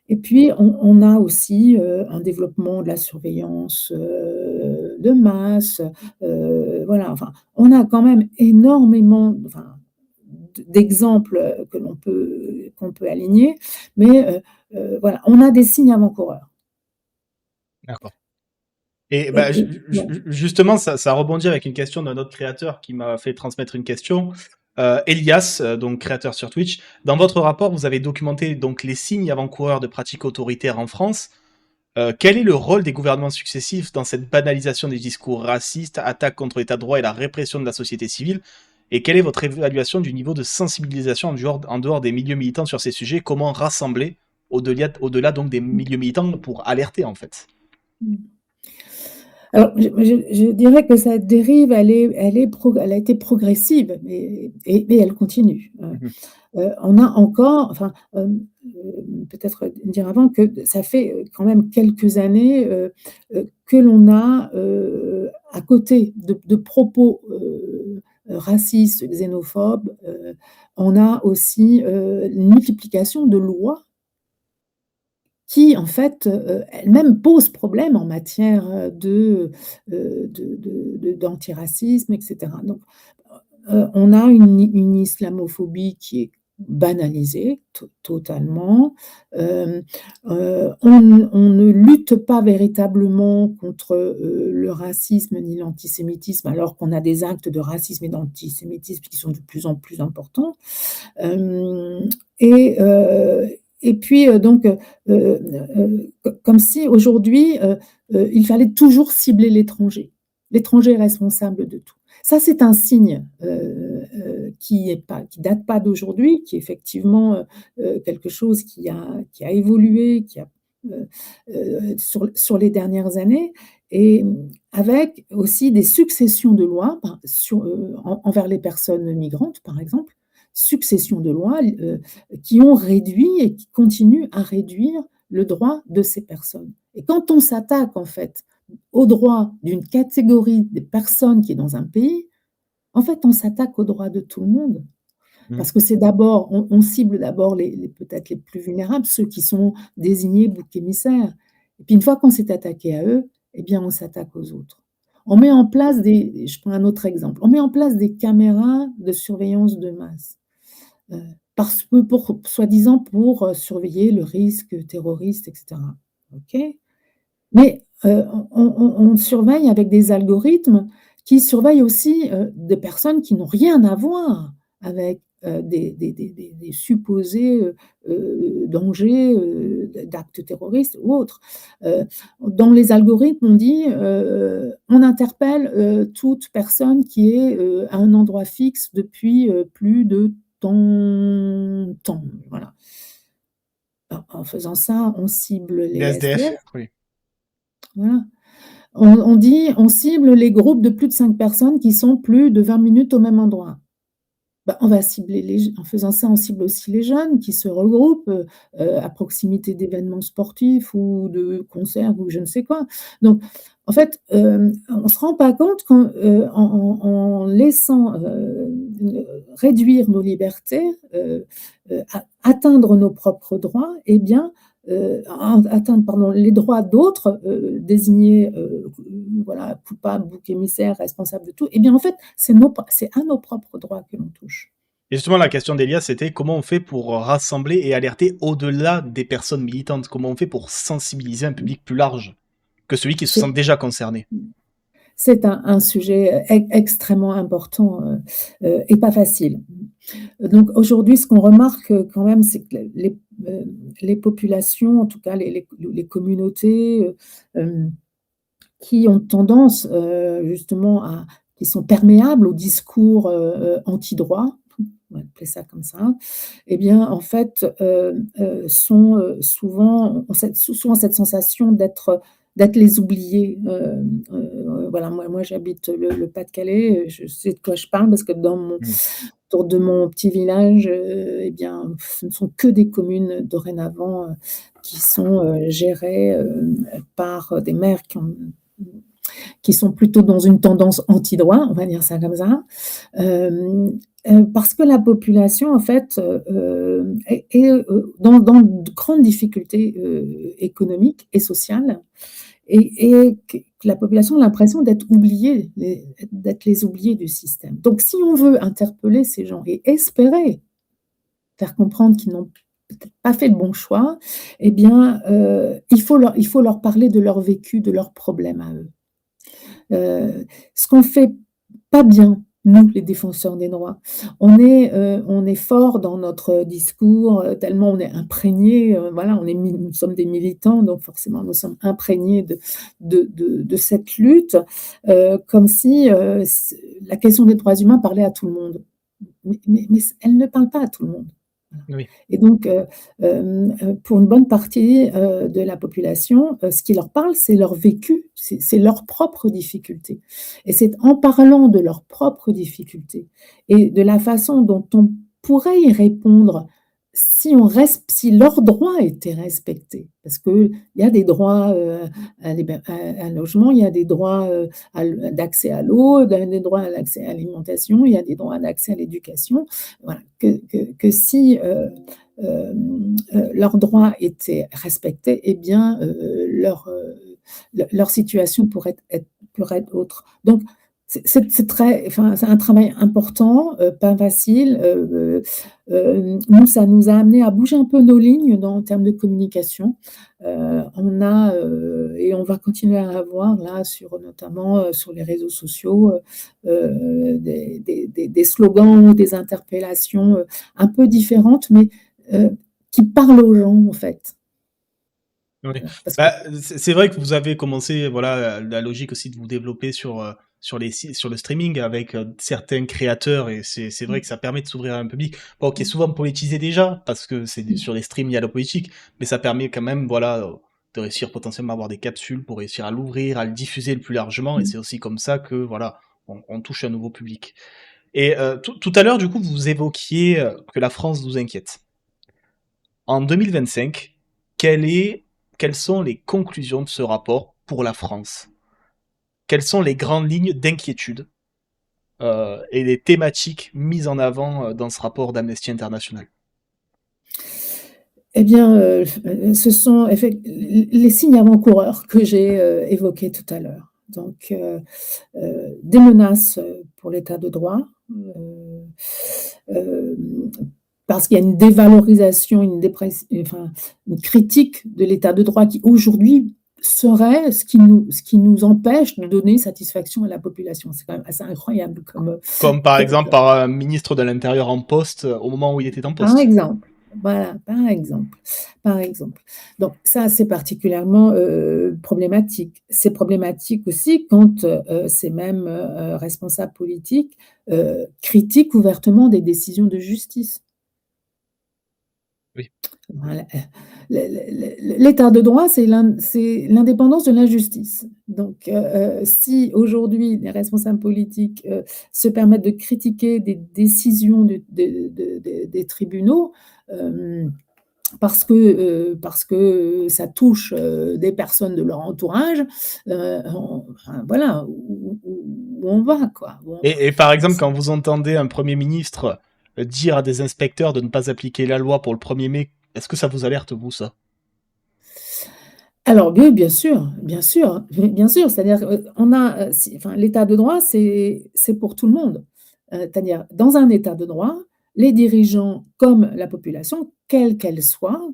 Et puis, on a aussi un développement de la surveillance de masse. Voilà, enfin, on a quand même énormément, enfin, d'exemples qu'on peut aligner, mais voilà, on a des signes avant-coureurs. D'accord. Et Et ouais. justement, ça rebondit avec une question d'un autre créateur qui m'a fait transmettre une question. Elias, donc créateur sur Twitch, dans votre rapport, vous avez documenté donc les signes avant-coureurs de pratiques autoritaires en France. Quel est le rôle des gouvernements successifs dans cette banalisation des discours racistes, attaques contre l'état de droit et la répression de la société civile? Et quelle est votre évaluation du niveau de sensibilisation en dehors des milieux militants sur ces sujets? Comment rassembler au-delà donc des milieux militants pour alerter en fait? Mmh. Alors, je dirais que cette dérive, elle a été progressive, mais elle continue. Mhm. On a encore, enfin, peut-être dire avant que ça fait quand même quelques années que l'on a, à côté de propos racistes, xénophobes, on a aussi une multiplication de lois qui, en fait, elles-mêmes posent problème en matière d'antiracisme, et cetera. Donc, on a une islamophobie qui est banalisée totalement. Hem, on ne lutte pas véritablement contre, le racisme ni l'antisémitisme, alors qu'on a des actes de racisme et d'antisémitisme qui sont de plus en plus importants. Hem et puis, donc, comme si aujourd'hui, il fallait toujours cibler l'étranger. L'étranger est responsable de tout. Ça, c'est un signe, qui date pas d'aujourd'hui, qui est effectivement, quelque chose qui a évolué, sur les dernières années et avec aussi des successions de lois, envers les personnes migrantes, par exemple, succession de lois, qui ont réduit et qui continuent à réduire le droit de ces personnes. Et quand on s'attaque, en fait, aux droits d'une catégorie de personnes qui est dans un pays, en fait, on s'attaque aux droits de tout le monde. Mhm. Parce que c'est d'abord, on cible d'abord peut-être les plus vulnérables, ceux qui sont désignés boucs émissaires. Et puis une fois qu'on s'est attaqué à eux, eh bien, on s'attaque aux autres. On met en place je prends un autre exemple, on met en place des caméras de surveillance de masse. Parce que soi-disant pour surveiller le risque terroriste, et cetera. OK? Mais on surveille avec des algorithmes qui surveillent aussi des personnes qui n'ont rien à voir avec des supposés dangers d'actes terroristes ou autres. Dans les algorithmes, on dit on interpelle toute personne qui est à un endroit fixe depuis plus de temps. Voilà. En faisant ça, on cible Les les SDF? SDF. Oui. Voilà. On dit on cible les groupes de plus de 5 personnes qui sont plus de 20 minutes au même endroit. Bah, on va cibler en faisant ça, on cible aussi les jeunes qui se regroupent, à proximité d'événements sportifs ou de concerts ou je ne sais quoi. Donc en fait, on ne se rend pas compte en laissant, réduire nos libertés, atteindre nos propres droits, eh bien, atteindre, pardon, les droits d'autres, désignés, voilà, coupables, boucs émissaires, responsables de tout, eh bien, en fait, c'est à nos propres droits que l'on touche. Et justement, la question d'Elias, c'était comment on fait pour rassembler et alerter au-delà des personnes militantes? Comment on fait pour sensibiliser un public plus large que celui qui se C'est sent déjà concerné? c'est un sujet extrêmement important et pas facile. Donc aujourd'hui, ce qu'on remarque quand même, c'est que les populations, en tout cas les communautés qui ont tendance justement qui sont perméables au discours anti-droit, on va appeler ça comme ça, eh bien en fait sont souvent cette sensation d'être les oubliés. Voilà, moi j'habite le Pas-de-Calais, je sais de quoi je parle parce que Mmh. autour de mon petit village, eh bien, ce ne sont que des communes dorénavant qui sont gérées par des maires qui sont plutôt dans une tendance anti-droit, on va dire ça comme ça. Parce que la population, en fait, est dans de grandes difficultés économiques et sociales et que la population a l'impression d'être d'être les oubliés du système. Donc si on veut interpeller ces gens et espérer faire comprendre qu'ils n'ont peut-être pas fait le bon choix, eh bien, il faut leur parler de leur vécu, de leurs problèmes à eux. Ce qu'on fait pas bien nous, les défenseurs des droits. On est fort dans notre discours, tellement on est imprégné, voilà, nous sommes des militants, donc forcément nous sommes imprégnés de cette lutte, comme si, la question des droits humains parlait à tout le monde. Mais elle ne parle pas à tout le monde. Voilà. Oui, Et donc, pour une bonne partie, de la population, ce qui leur parle, c'est leur vécu, c'est leurs propres difficultés. Et c'est en parlant de leurs propres difficultés et de la façon dont on pourrait y répondre si leurs droits étaient respectés. Parce qu'il y a des droits, à un logement, il y a des droits, d'accès à l'eau, des droits à l'accès à l'alimentation, il y a des droits d'accès à l'éducation. Voilà, que si, leurs droits étaient respectés, eh bien, leur situation pourrait être autre. Donc c'est très enfin, c'est un travail important, pas facile, nous, ça nous a amené à bouger un peu nos lignes en termes de communication. On a, et on va continuer à avoir là notamment, sur les réseaux sociaux, des slogans ou des interpellations, un peu différentes, mais qui parlent aux gens, en fait. oui. Voilà, parce que Bah, c'est vrai que vous avez commencé, voilà, la logique aussi de vous développer sur le streaming avec, certains créateurs et c'est vrai mmh, que ça permet de s'ouvrir à un public, bon, qui est mmh, souvent politisé déjà, parce que mmh, sur les streams, il y a la politique, mais ça permet quand même, voilà, de réussir potentiellement à avoir des capsules pour réussir à l'ouvrir, à le diffuser le plus largement et mmh. c'est aussi comme ça que, voilà, on touche un nouveau public et tout à l'heure, du coup, vous évoquiez, que la France vous inquiète. En 2025, quelles sont les conclusions de ce rapport pour la France? Quelles sont les grandes lignes d'inquiétude et les thématiques mises en avant dans ce rapport d'Amnesty International? Eh bien, ce sont les signes avant-coureurs que j'ai, évoqués tout à l'heure. Donc, des menaces, pour l'état de droit, hem, parce qu'il y a une dévalorisation, une critique de l'état de droit qui aujourd'hui serait ce qui nous empêche de donner satisfaction à la population. C'est quand même assez incroyable Comme par que exemple par un ministre de l'Intérieur en poste au moment où il était en par poste. exemple, voilà, par exemple. Donc ça, c'est particulièrement, problématique. C'est problématique aussi quand, ces mêmes, responsables politiques, critiquent ouvertement des décisions de justice. Oui, Voilà, l'état de droit, c'est l'indépendance de la justice. Donc, si aujourd'hui les responsables politiques, se permettent de critiquer des décisions des tribunaux, hem, parce que ça touche, des personnes de leur entourage, enfin voilà, où on va quoi. Bon, et par exemple, quand vous entendez un premier ministre, dire à des inspecteurs de ne pas appliquer la loi pour le 1er mai, est-ce que ça vous alerte vous ça? alors oui, bien sûr, c'est-à-dire, on a, si enfin, l'état de droit, c'est pour tout le monde. C'est-à-dire, dans un état de droit, les dirigeants comme la population, quelle qu'elle soit,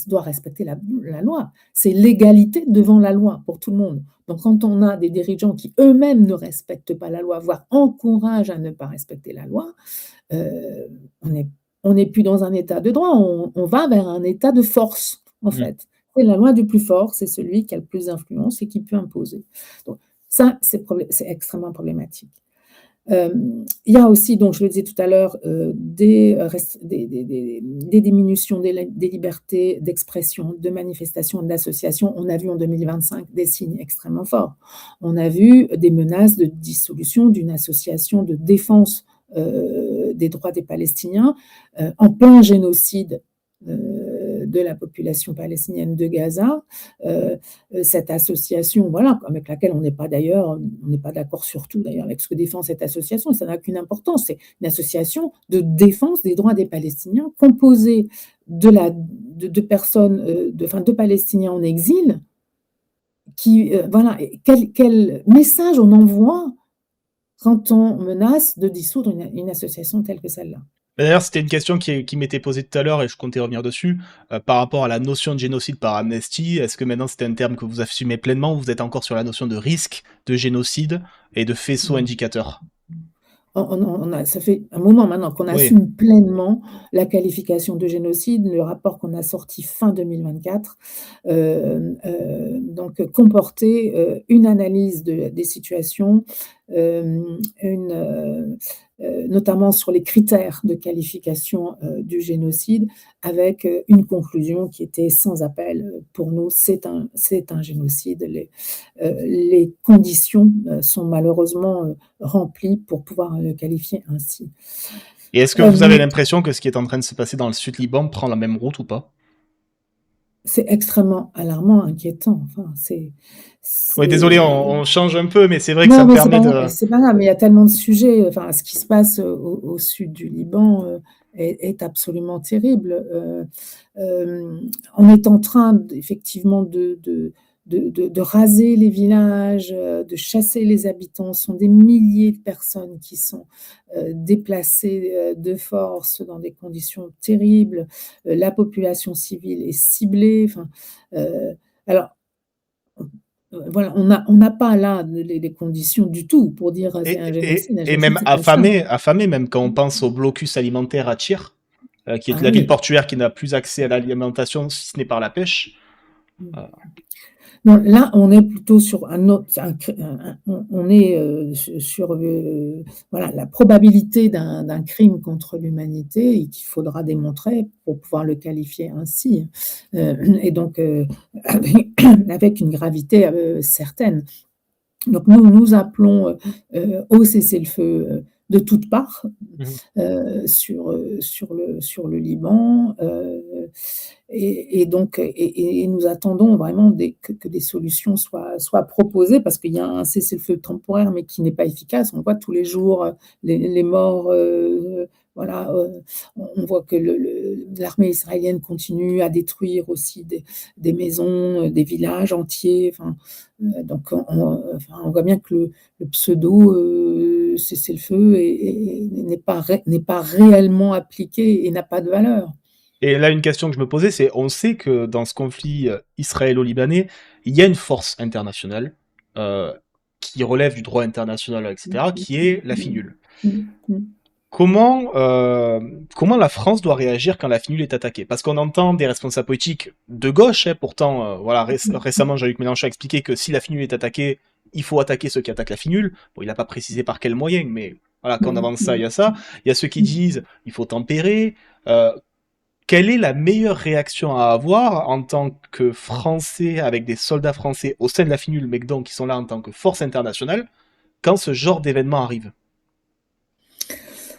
doit respecter la loi. C'est l'égalité devant la loi pour tout le monde. Donc quand on a des dirigeants qui eux-mêmes ne respectent pas la loi, voire encouragent à ne pas respecter la loi, heu, on n'est plus dans un état de droit, on va vers un état de force, en Mmh. fait. C'est la loi du plus fort, c'est celui qui a le plus d'influence et qui peut imposer. Donc ça, c'est extrêmement problématique. Il y a aussi, donc je le disais tout à l'heure, des diminutions des libertés d'expression, de manifestation, d'association. On a vu en 2025 des signes extrêmement forts. On a vu des menaces de dissolution d'une association de défense, des droits des Palestiniens, en plein génocide, de la population palestinienne de Gaza. Heu Cette association, voilà, avec laquelle on n'est pas d'accord sur tout d'ailleurs avec ce que défend cette association, ça n'a aucune importance. C'est une association de défense des droits des Palestiniens composée de personnes, de Palestiniens en exil qui, voilà, et quel message on envoie quand on menace de dissoudre une association telle que celle-là? D'ailleurs, c'était une question qui m'était posée tout à l'heure et je comptais revenir dessus. Par rapport à la notion de génocide par Amnesty, est-ce que maintenant c'est un terme que vous assumez pleinement ou vous êtes encore sur la notion de risque de génocide et de faisceau Mmh. indicateur? On a ça fait un moment maintenant qu'on Oui. assume pleinement la qualification de génocide. Le rapport qu'on a sorti fin 2024, donc comportait, une analyse des situations, notamment sur les critères de qualification, du génocide avec, une conclusion qui était sans appel, pour nous, c'est un génocide. Les conditions, sont malheureusement, remplies pour pouvoir le qualifier ainsi. Et est-ce que vous avez Hem, l'impression que ce qui est en train de se passer dans le sud Liban prend la même route ou pas? c'est extrêmement alarmant, inquiétant, enfin, Oui, désolé, c'est on change un peu, mais c'est vrai que ça non, me mais permet de... c'est pas grave, mais il y a tellement de sujets, enfin, ce qui se passe au sud du Liban, est absolument terrible. On est en train effectivement de raser les villages, de chasser les habitants. Ce sont des milliers de personnes qui sont, déplacées, de force dans des conditions terribles. La population civile est ciblée, enfin, alors, voilà, on n'a pas là les conditions du tout pour dire, c'est un génocide. Un Et génocide, même c'est pas ça. affamé, affamé, même quand on pense au blocus alimentaire à Tyr, qui est Ah la ville oui. portuaire qui n'a plus accès à l'alimentation si ce n'est par la pêche. Mmh. Euh, Non, là, on est plutôt sur un autre on est, sur, voilà, la probabilité d'un crime contre l'humanité et qu'il faudra démontrer pour pouvoir le qualifier ainsi, et donc, avec avec une gravité, certaine. Donc nous appelons, au cessez-le-feu, de toutes parts, mhm. sur le Liban, et donc et nous attendons vraiment que des solutions soient proposées parce qu'il y a un cessez-le-feu temporaire, mais qui n'est pas efficace. On voit tous les jours, les morts, voilà, on voit que l'armée israélienne continue à détruire aussi des maisons, des villages entiers, enfin, donc on voit bien que le pseudo, cessez-le-feu n'est pas réellement appliqué et n'a pas de valeur. Et là, une question que je me posais, c'est, on sait que dans ce conflit israélo-libanais, il y a une force internationale euh, qui relève du droit international, etc., qui est la FINUL. Mmh mh. Comment la France doit réagir quand la FINUL est attaquée? Parce qu'on entend des responsables politiques de gauche, hein, pourtant, voilà, récemment, Jean-Luc Mélenchon a expliqué que si la FINUL est attaquée, il faut attaquer ceux qui attaquent la FINUL. Bon, il n'a pas précisé par quels moyens, mais voilà, quand on Mmh avance ça, il y mh. a ça. Il y a ceux qui Mmh. disent il faut tempérer. Euh, Quelle est la meilleure réaction à avoir en tant que Français, avec des soldats français au sein de la FINUL, mais donc qui sont là en tant que force internationale, quand ce genre d'événement arrive?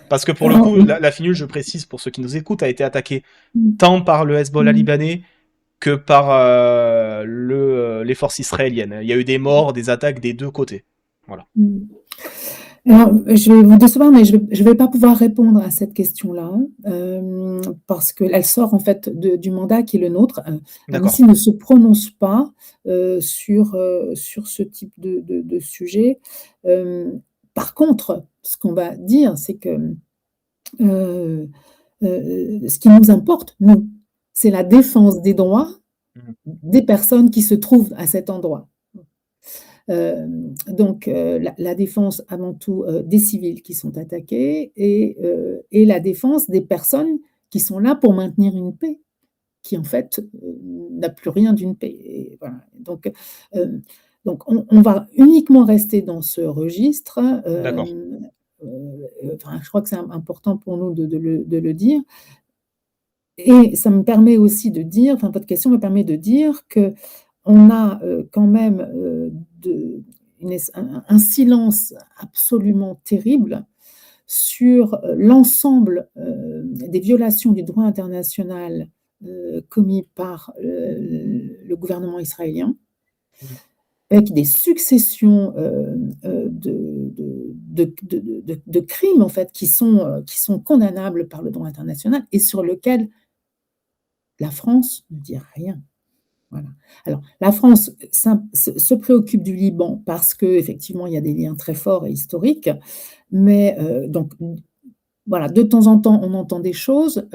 Parce que pour le Alors, coup, la FINUL, je précise pour ceux qui nous écoutent, a été attaquée mmh, tant par le Hezbollah mmh, libanais que par les forces israéliennes. Il y a eu des morts, des attaques des deux côtés. Voilà. mmh. Alors, je vais vous décevoir, mais je vais pas pouvoir répondre à cette question-là, parce qu'elle sort en fait du mandat qui est le nôtre. D'accord. Amnesty ne se prononce pas, sur ce type de sujet. Par contre, ce qu'on va dire, c'est que, ce qui nous importe, nous, c'est la défense des droits Mhm. des personnes qui se trouvent à cet endroit. Donc la défense avant tout, des civils qui sont attaqués et la défense des personnes qui sont là pour maintenir une paix, qui en fait, n'a plus rien d'une paix et voilà. Hem, donc on va uniquement rester dans ce registre, D'accord. enfin je crois que c'est important pour nous de le dire et ça me permet aussi de dire, enfin votre question me permet de dire qu'on a, quand même, de une es un silence absolument terrible sur, l'ensemble, des violations du droit international, commis par, le gouvernement israélien, Mhm. avec des successions, de crimes en fait qui sont condamnables par le droit international et sur lequel la France ne dit rien. Voilà. Alors, la France se préoccupe du Liban parce qu'effectivement, il y a des liens très forts et historiques, mais donc voilà, de temps en temps, on entend des choses,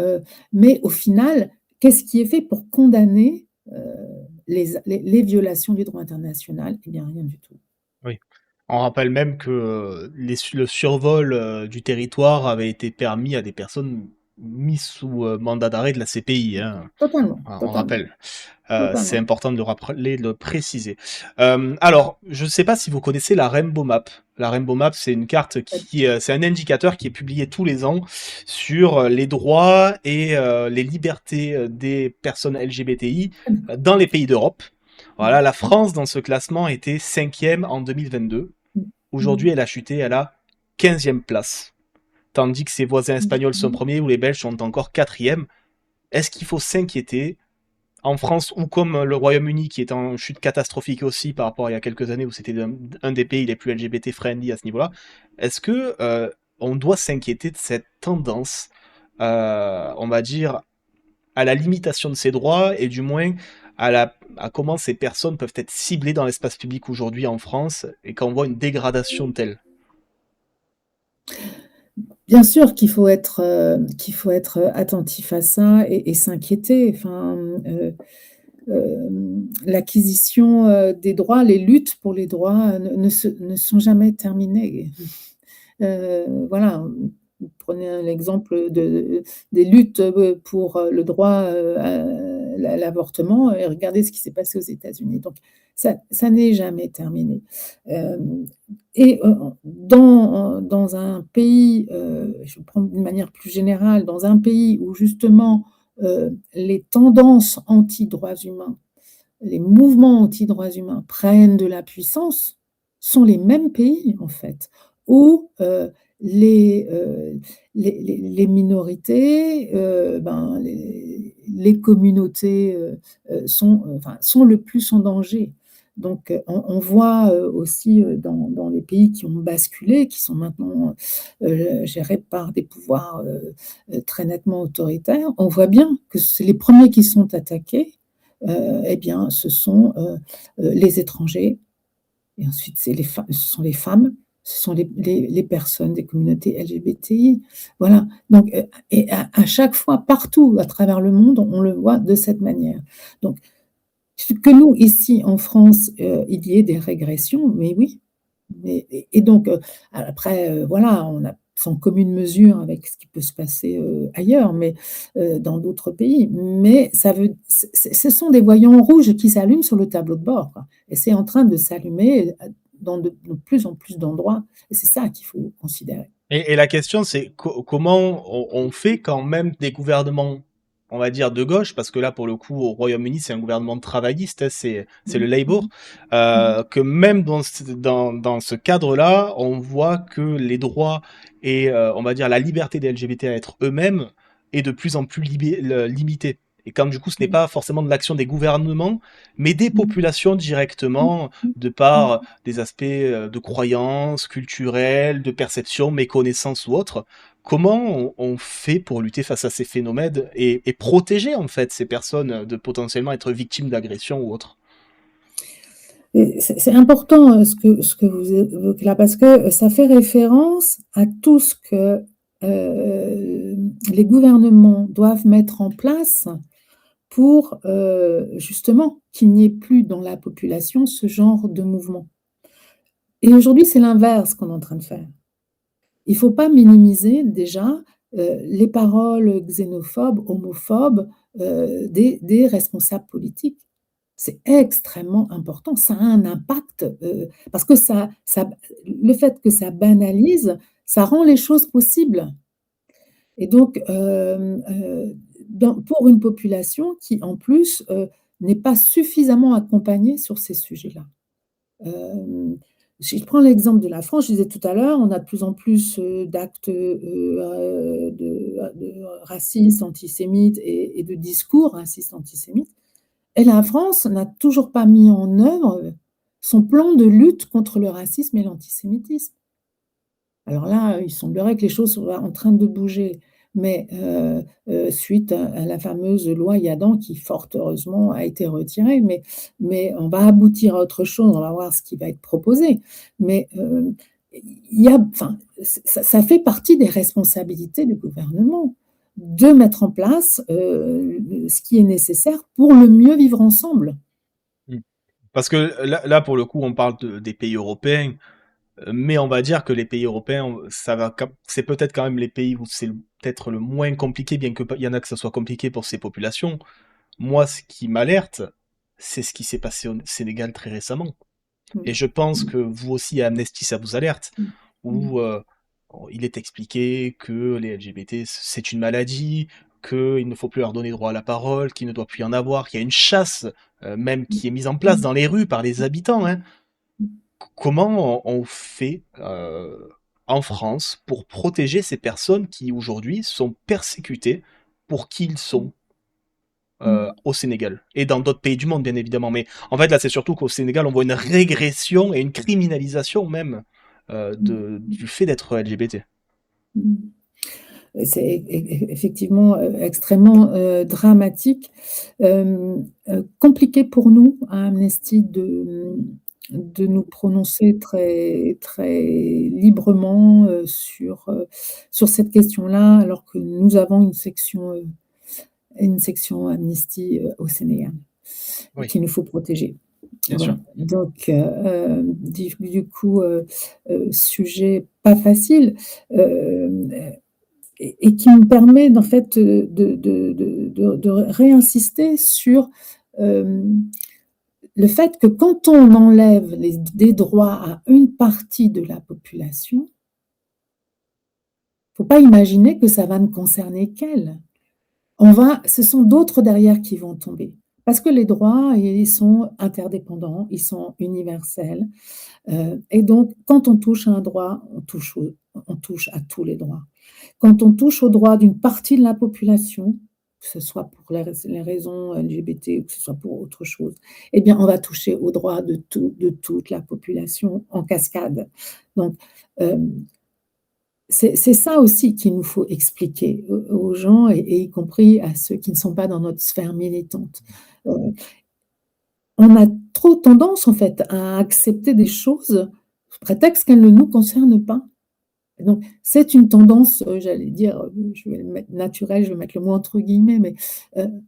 mais au final, qu'est-ce qui est fait pour condamner, les violations du droit international? Eh bien, rien du tout. Oui. On rappelle même que, le survol, du territoire avait été permis à des personnes mises sous, mandat d'arrêt de la CPI, hein. Totalement, Voilà, on totalement, rappelle. C'est totalement. important de le rappeler, de le préciser. Alors, je ne sais pas si vous connaissez la Rainbow Map. La Rainbow Map, c'est une carte qui, c'est un indicateur qui est publié tous les ans sur les droits et les libertés des personnes LGBTI Très bien. dans les pays d'Europe. Mmh. Voilà, la France dans ce classement était cinquième en 2022. Mmh. Aujourd'hui, Mmh. elle a chuté à la 15e place, tandis que ses voisins espagnols sont D'accord. premiers ou les Belges sont encore quatrième. Est-ce qu'il faut s'inquiéter en France, ou comme le Royaume-Uni qui est en chute catastrophique aussi par rapport à il y a quelques années où c'était un des pays les plus LGBT friendly à ce niveau-là, est-ce que on doit s'inquiéter de cette tendance, on va dire, à la limitation de ces droits et du moins à comment ces personnes peuvent être ciblées dans l'espace public aujourd'hui en France et qu'on voit une dégradation telle? Bien sûr qu'il faut être attentif à ça et s'inquiéter. Enfin, l'acquisition, des droits, les luttes pour les droits, ne sont jamais terminées. Voilà, prenez l'exemple des luttes, pour, le droit, à l'avortement et regardez ce qui s'est passé aux États-Unis. Donc ça n'est jamais terminé. Hem et dans un pays, je vais prendre d'une manière plus générale, dans un pays où justement, les tendances anti-droits humains, les mouvements anti-droits humains prennent de la puissance, sont les mêmes pays, en fait, où, les, heu, les minorités, ben, les communautés, sont le plus en danger. Donc, on voit, aussi, dans les pays qui ont basculé, qui sont maintenant, gérés par des pouvoirs, très nettement autoritaires, on voit bien que c'est les premiers qui sont attaqués, eh bien, ce sont, les étrangers et ensuite ce sont les femmes, ce sont les personnes des communautés LGBTI. Voilà, donc et à chaque fois, partout à travers le monde, on le voit de cette manière. Donc que nous, ici en France, il y ait des régressions, mais oui, mais et donc après, voilà, on a sans commune mesure avec ce qui peut se passer, ailleurs, mais dans d'autres pays. Mais ça veut ce sont des voyants rouges qui s'allument sur le tableau de bord, quoi et c'est en train de s'allumer, dans de plus en plus d'endroits et c'est ça qu'il faut considérer. Et la question, c'est comment on fait quand même des gouvernements, on va dire, de gauche, parce que là, pour le coup, au Royaume-Uni, c'est un gouvernement travailliste, hein, c'est le Mmh mh. Labour, Mmh. que même dans ce cadre-là, on voit que les droits et, on va dire, la liberté des LGBT à être eux-mêmes est de plus en plus limitée. Et comme du coup, ce n'est Mmh. pas forcément de l'action des gouvernements, mais des Mmh. populations Mmh. directement, Mmh. de Mmh. par des aspects de croyances culturelles, de perception, méconnaissance ou autre. Comment on fait pour lutter face à ces phénomènes et protéger en fait ces personnes de potentiellement être victimes d'agressions ou autres? Et c'est important, ce que vous évoquez là, parce que ça fait référence à tout ce que, les gouvernements doivent mettre en place pour, justement, qu'il n'y ait plus dans la population ce genre de mouvement. Et aujourd'hui, c'est l'inverse qu'on est en train de faire. Il ne faut pas minimiser déjà, les paroles xénophobes, homophobes, des responsables politiques. C'est extrêmement important. Ça a un impact, parce que le fait que ça banalise, ça rend les choses possibles et donc pour une population qui, en plus, n'est pas suffisamment accompagnée sur ces sujets-là. Hem, si je prends l'exemple de la France, je disais tout à l'heure, on a de plus en plus, d'actes, de racistes, antisémites et de discours racistes, antisémites et la France n'a toujours pas mis en œuvre son plan de lutte contre le racisme et l'antisémitisme. Alors là, il semblerait que les choses soient en train de bouger, mais suite à la fameuse loi Yadan qui, fort heureusement, a été retirée, mais on va aboutir à autre chose, on va voir ce qui va être proposé. Mais il y a enfin, ça fait partie des responsabilités du gouvernement de mettre en place, ce qui est nécessaire pour le mieux vivre ensemble. Mmh. Parce que là, pour le coup, on parle des pays européens, mais on va dire que les pays européens, ça va quand c'est peut-être quand même les pays où c'est peut-être le moins compliqué, bien que il y en a que ça soit compliqué pour ces populations. Moi, ce qui m'alerte, c'est ce qui s'est passé au Sénégal très récemment. Et Mmh. je pense Mmh. que vous aussi, à Amnesty, ça vous alerte, Mmh. Mmh. où il est expliqué que les LGBT, c'est une maladie, qu'il ne faut plus leur donner droit à la parole, qu'il ne doit plus y en avoir, qu'il y a une chasse même Mmh. qui est mise en place Mmh. dans les rues par les habitants, hein. Mmh. Comment on fait en France pour protéger ces personnes qui aujourd'hui sont persécutées pour qui ils Mmh. sont Mmh. au Sénégal et dans d'autres pays du monde, bien évidemment. Mais en fait, là, c'est surtout qu'au Sénégal, on voit une régression et une criminalisation même Mmh. du fait d'être LGBT. Mmh. C'est effectivement, extrêmement, dramatique, compliqué pour nous à Amnesty de nous prononcer très très librement, sur cette question-là, alors que nous avons une section Amnesty, au Sénégal, Oui, qu'il nous faut protéger. bien sûr. Voilà, donc du coup, sujet pas facile, hem et qui me permet d'en fait, de réinsister sur, hem, le fait que quand on enlève des droits à une partie de la population, faut pas imaginer que ça va ne concerner qu'elle. Ce sont d'autres derrière qui vont tomber. Parce que les droits, ils sont interdépendants, ils sont universels, et donc quand on touche à un droit, on touche à tous les droits. Quand on touche aux droits d'une partie de la population, que ce soit pour les raisons LGBT ou que ce soit pour autre chose, eh bien, on va toucher aux droits de toute la population en cascade. Donc, hem, c'est ça aussi qu'il nous faut expliquer aux gens et y compris à ceux qui ne sont pas dans notre sphère militante. Heu, on a trop tendance, en fait, à accepter des choses sous prétexte qu'elles ne nous concernent pas. Donc, c'est une tendance, j'allais dire, je vais le mettre naturelle, je vais mettre le mot entre guillemets, mais,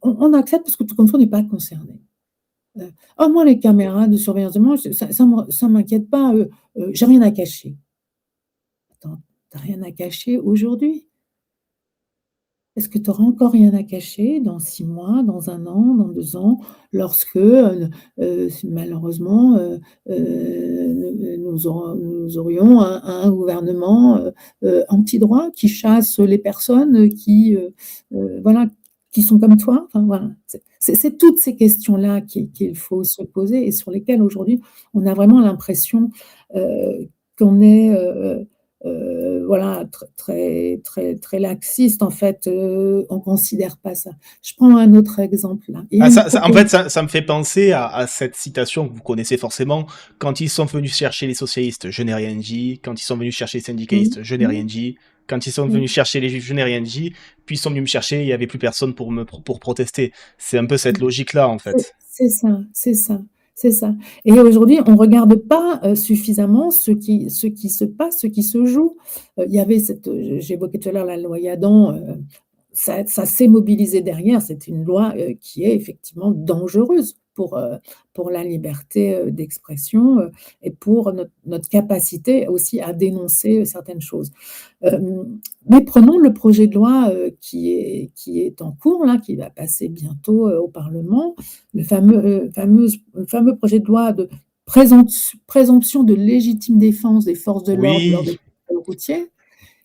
on accepte parce que tout comme ça, on n'est pas concerné. «Oh moi les caméras de surveillance de moi, ça m'inquiète pas, j'ai rien à cacher». Attends, tu as rien à cacher aujourd'hui? Est-ce que tu auras encore rien à cacher dans 6 mois, dans 1 an, dans 2 ans, lorsque, malheureusement, nous aurions un gouvernement, anti-droit qui chasse les personnes voilà, qui sont comme toi? Enfin voilà, c'est toutes ces questions-là qu'il faut se poser et sur lesquelles aujourd'hui on a vraiment l'impression, qu'on est, voilà, très très très laxiste en fait, on considère pas ça. Je prends un autre exemple là. Il y a Ah, une en fait, proposition. ça me fait penser à cette citation que vous connaissez forcément. Quand ils sont venus chercher les socialistes, je n'ai rien dit. Quand ils sont venus chercher les Mmh, syndicalistes, je n'ai mmh, rien dit. Quand ils sont mmh. venus chercher les juifs, je n'ai rien dit. Puis ils sont venus me chercher, il y avait plus personne pour protester. C'est un peu cette logique-là, en fait. C'est ça, c'est ça, c'est ça et aujourd'hui, on regarde pas, suffisamment ce qui se passe, ce qui se joue. Il y avait j'évoquais tout à l'heure la loi Yadan, ça s'est mobilisé derrière. C'est une loi, qui est effectivement dangereuse pour la liberté, d'expression, et pour notre capacité aussi à dénoncer, certaines choses. Mais prenons le projet de loi, qui est en cours là, qui va passer bientôt, au parlement, le fameux projet de loi de présomption de légitime défense des forces de l'ordre lors Oui, des contrôles routiers,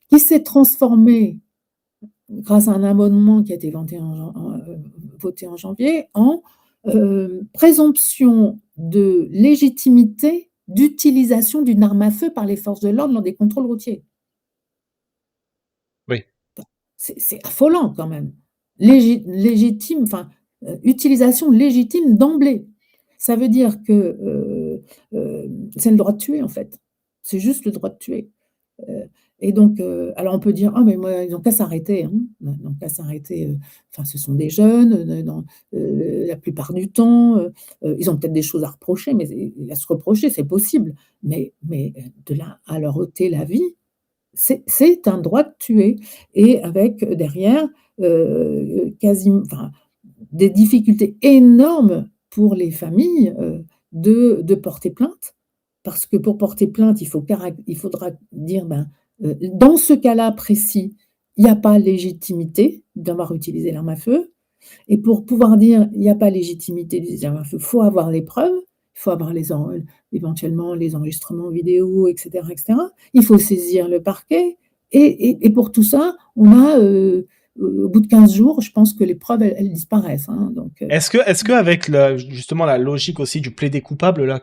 qui s'est transformé grâce à un amendement qui a été voté en janvier, en, présomption de légitimité d'utilisation d'une arme à feu par les forces de l'ordre lors des contrôles routiers. oui. C'est affolant quand même. Légitime, enfin, utilisation légitime d'emblée. Ça veut dire que, c'est le droit de tuer en fait. C'est juste le droit de tuer. Et donc, alors on peut dire: «Ah mais moi, ils ont qu'à s'arrêter, hein». Ils ont qu'à s'arrêter, enfin ce sont des jeunes, la plupart du temps, ils ont peut-être des choses à reprocher, mais à se reprocher, c'est possible. Mais de là à leur ôter la vie, c'est un droit de tuer et avec derrière, enfin, des difficultés énormes pour les familles, de porter plainte. Parce que pour porter plainte, il faudra dire, ben, dans ce cas-là précis, il y a pas légitimité d'avoir utilisé l'arme à feu et pour pouvoir dire: «Il y a pas légitimité d'utiliser l'arme à feu», il faut avoir les preuves, il faut avoir éventuellement les enregistrements vidéo et cetera. Il faut saisir le parquet et pour tout ça, on a, au bout de 15 jours, je pense que les preuves, elles disparaissent, hein, donc Est-ce que avec justement la logique aussi du plaidé coupable là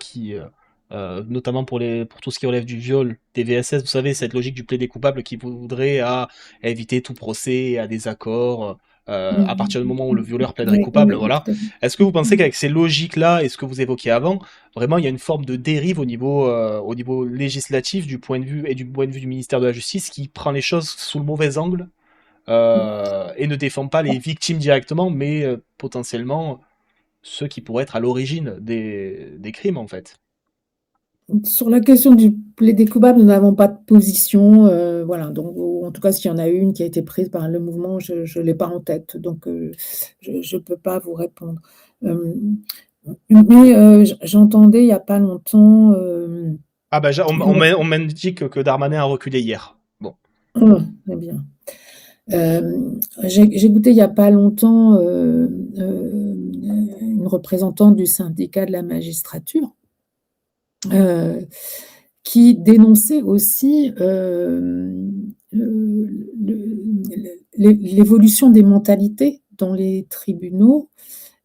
notamment pour tout ce qui relève du viol, des VSS, vous savez, cette logique du plaidé coupable qui voudrait à éviter tout procès, à des accords, à partir du moment où le violeur plaiderait oui, coupable, oui, oui, voilà. tout à fait. Est-ce que vous pensez qu'avec ces logiques-là et ce que vous évoquiez avant, vraiment il y a une forme de dérive au niveau législatif du point de vue et du point de vue du ministère de la Justice qui prend les choses sous le mauvais angle et ne défend pas les victimes directement, mais potentiellement ceux qui pourraient être à l'origine des crimes, en fait. Sur la question du plaider-coupable, nous n'avons pas de position, voilà, donc ou en tout cas, s'il y en a une qui a été prise par le mouvement, je l'ai pas en tête, donc je peux pas vous répondre. Hem, mais j'entendais il y a pas longtemps, Ah bah, une on m'indique que Darmanin a reculé hier. Bon. très bien. J'ai écouté il y a pas longtemps, une représentante du syndicat de la magistrature, heu qui dénonçait aussi, l'évolution des mentalités dans les tribunaux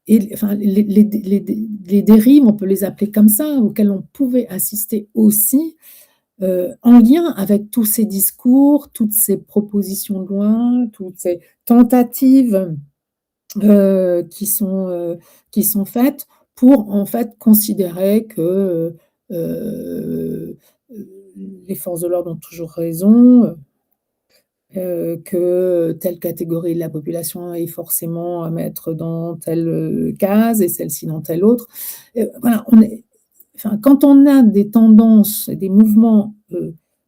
et enfin les dérives, on peut les appeler comme ça, auxquelles on pouvait assister aussi, en lien avec tous ces discours, toutes ces propositions de loi, toutes ces tentatives, qui sont faites pour, en fait, considérer que, heu les forces de l'ordre ont toujours raison, que telle catégorie de la population est forcément à mettre dans telle, case et celle-ci dans telle autre. Voilà, enfin, quand on a des tendances et des mouvements,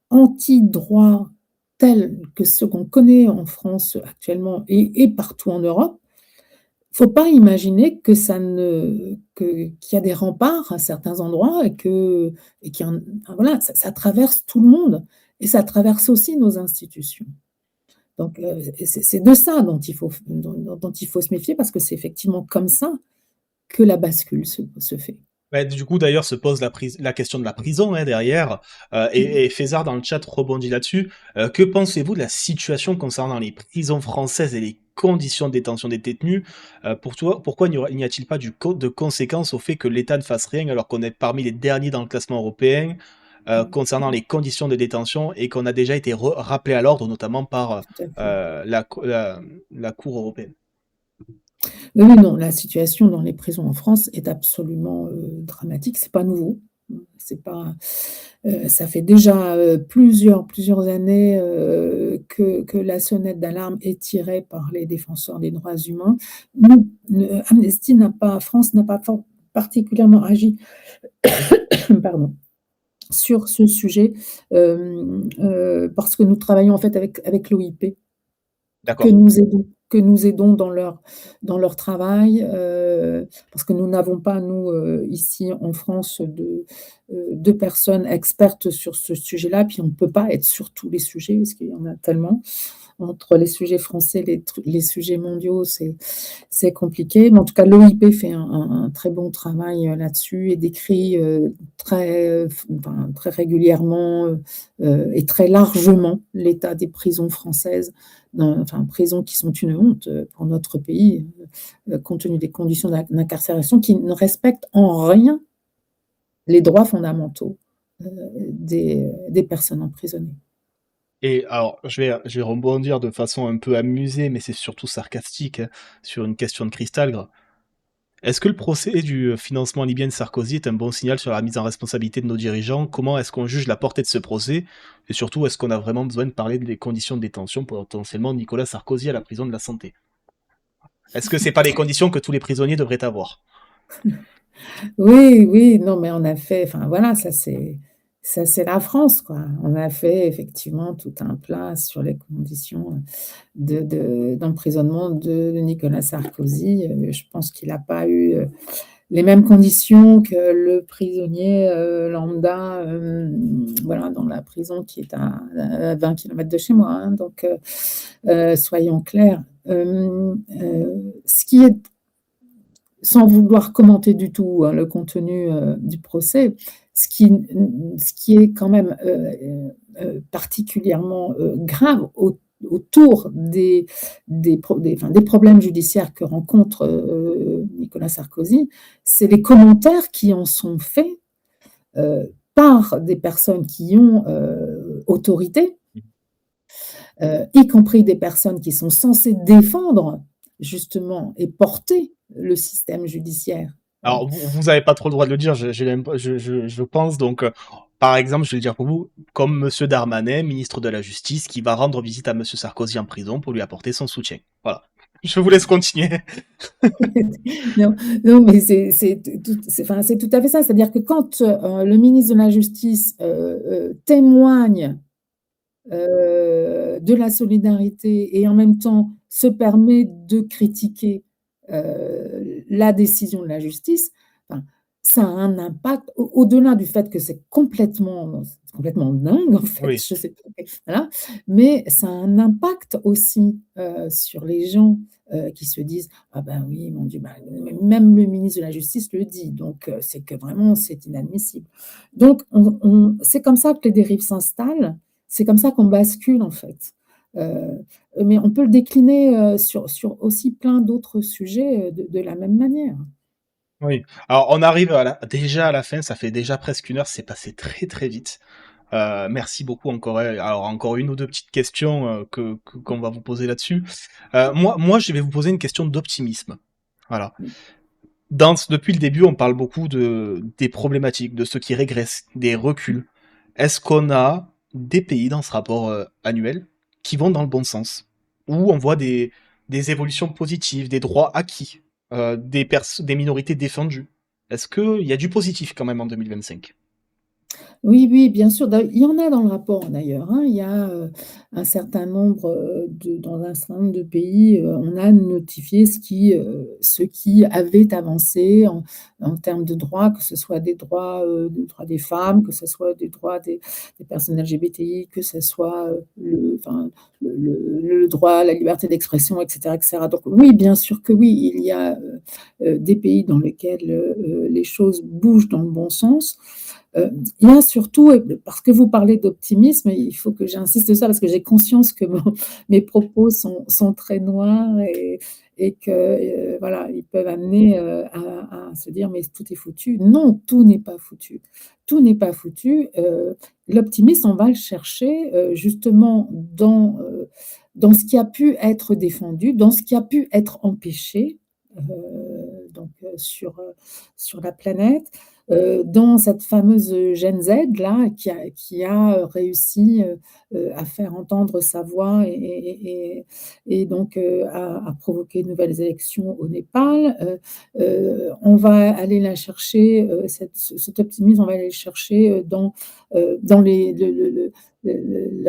anti-droit tels que ceux qu'on connaît en France actuellement et partout en Europe, faut pas imaginer que ça ne que qu'il y a des remparts à certains endroits et qu'il y en enfin voilà, ça traverse tout le monde et ça traverse aussi nos institutions. Donc c'est de ça dont il faut se méfier parce que c'est effectivement comme ça que la bascule se fait. Ouais, du coup, d'ailleurs, se pose la question de la prison hein, derrière, Mmh. et César dans le chat rebondit là-dessus. Que pensez-vous de la situation concernant les prisons françaises et les conditions de détention des détenus? Pour toi, pourquoi n'y a-t-il pas de conséquences au fait que l'État ne fasse rien alors qu'on est parmi les derniers dans le classement européen concernant les conditions de détention et qu'on a déjà été rappelé à l'ordre, notamment par Tout à fait. la Cour européenne? Oui, oui, non, la situation dans les prisons en France est absolument, dramatique. C'est pas nouveau. C'est pas, ça fait déjà, plusieurs années, que la sonnette d'alarme est tirée par les défenseurs des droits humains. Nous, Amnesty n'a pas France n'a pas particulièrement agi, pardon, sur ce sujet, parce que nous travaillons en fait avec l'OIP. Que D'accord. nous aidons que nous aidons dans leur travail, parce que nous n'avons pas, nous, ici en France, de personnes expertes sur ce sujet-là, puis on ne peut pas être sur tous les sujets parce qu'il y en a tellement. Entre les sujets français, les sujets mondiaux, c'est compliqué. Mais en tout cas, l'OIP fait un très bon travail, là-dessus et décrit, enfin, très régulièrement, et très largement l'état des prisons françaises, enfin, prisons qui sont une honte, pour notre pays, compte tenu des conditions d'incarcération qui ne respectent en rien les droits fondamentaux, des personnes emprisonnées. Et alors, je vais rebondir de façon un peu amusée, mais c'est surtout sarcastique, hein, sur une question de cristal. Est-ce que le procès du financement libyen de Sarkozy est un bon signal sur la mise en responsabilité de nos dirigeants? Comment est-ce qu'on juge la portée de ce procès? Et surtout, est-ce qu'on a vraiment besoin de parler des conditions de détention pour potentiellement Nicolas Sarkozy à la prison de la Santé? Est-ce que c'est pas les conditions que tous les prisonniers devraient avoir? Oui, oui, non, mais on a fait enfin voilà, ça c'est la France, quoi. On a fait effectivement tout un plat sur les conditions, d'emprisonnement de Nicolas Sarkozy. Je pense qu'il n'a pas eu, les mêmes conditions que le prisonnier, lambda, voilà, dans la prison qui est à 20 kilomètres de chez moi, hein, donc soyons clairs. Ce qui est sans vouloir commenter du tout, hein, le contenu, du procès, ce qui est quand même, particulièrement, grave autour des problèmes judiciaires que rencontre, Nicolas Sarkozy, c'est les commentaires qui en sont faits, par des personnes qui ont, autorité, y compris des personnes qui sont censées défendre justement et porter le système judiciaire. Alors vous avez pas trop le droit de le dire, je pense donc, par exemple, je vais le dire pour vous, comme monsieur Darmanin, ministre de la Justice, qui va rendre visite à monsieur Sarkozy en prison pour lui apporter son soutien. Voilà. Je vous laisse continuer. Non, non, mais c'est tout à fait ça. C'est-à-dire que quand, le ministre de la Justice, témoigne, de la solidarité et en même temps se permet de critiquer, la décision de la justice, enfin, ça a un impact au-delà du fait que c'est complètement dingue en fait, Oui. je sais pas, voilà, mais ça a un impact aussi, sur les gens, qui se disent: «Ah ben oui, mon Dieu», bah, même le ministre de la Justice le dit, donc c'est que vraiment c'est inadmissible. Donc c'est comme ça que les dérives s'installent, c'est comme ça qu'on bascule en fait. Mais on peut le décliner, sur aussi plein d'autres sujets, de la même manière. Oui. Alors on arrive déjà à la fin, ça fait déjà presque 1 heure, c'est passé très, très vite. Merci beaucoup encore, alors encore 1 ou 2 petites questions, qu'on va vous poser là-dessus. Moi, je vais vous poser une question d'optimisme. Voilà. Depuis le début, on parle beaucoup des problématiques, de ceux qui régressent, des reculs. Est-ce qu'on a des pays dans ce rapport annuel qui vont dans le bon sens, où on voit des évolutions positives, des droits acquis, des minorités défendues? Est-ce qu'il y a du positif quand même en 2025? Oui, oui, bien sûr. Il y en a dans le rapport d'ailleurs, hein. Il y a, un certain nombre, dans un certain nombre de pays, on a notifié ce qui avait avancé en termes de droits, que ce soit des droits des femmes, que ce soit des droits des personnes LGBTI, que ce soit, le droit à la liberté d'expression, et cetera. Donc oui, bien sûr que oui, il y a, des pays dans lesquels, les choses bougent dans le bon sens. Il y a surtout, parce que vous parlez d'optimisme, il faut que j'insiste sur ça parce que j'ai conscience que mes propos sont très noirs et que, voilà, ils peuvent amener, à se dire: «Mais tout est foutu». Non, tout n'est pas foutu. Tout n'est pas foutu, l'optimisme, on va le chercher, justement dans ce qui a pu être défendu, dans ce qui a pu être empêché, donc sur la planète, dans cette fameuse Gen Z là qui a réussi, à faire entendre sa voix et donc à provoquer de nouvelles élections au Népal. On va aller la chercher, cet optimisme, on va aller le chercher, dans le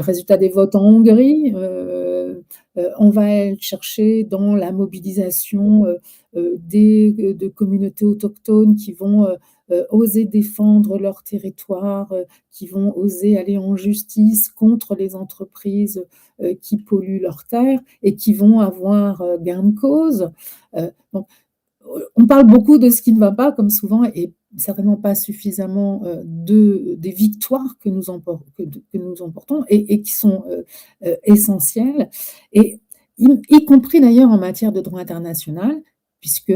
résultat des votes en Hongrie. On va aller le chercher dans la mobilisation, de communautés autochtones qui vont, oser défendre leur territoire, qui vont oser aller en justice contre les entreprises, qui polluent leurs terres et qui vont avoir, gain de cause. Donc, on parle beaucoup de ce qui ne va pas, comme souvent, et certainement pas suffisamment, des victoires que nous emportons et qui sont, essentielles et y compris d'ailleurs en matière de droit international puisque,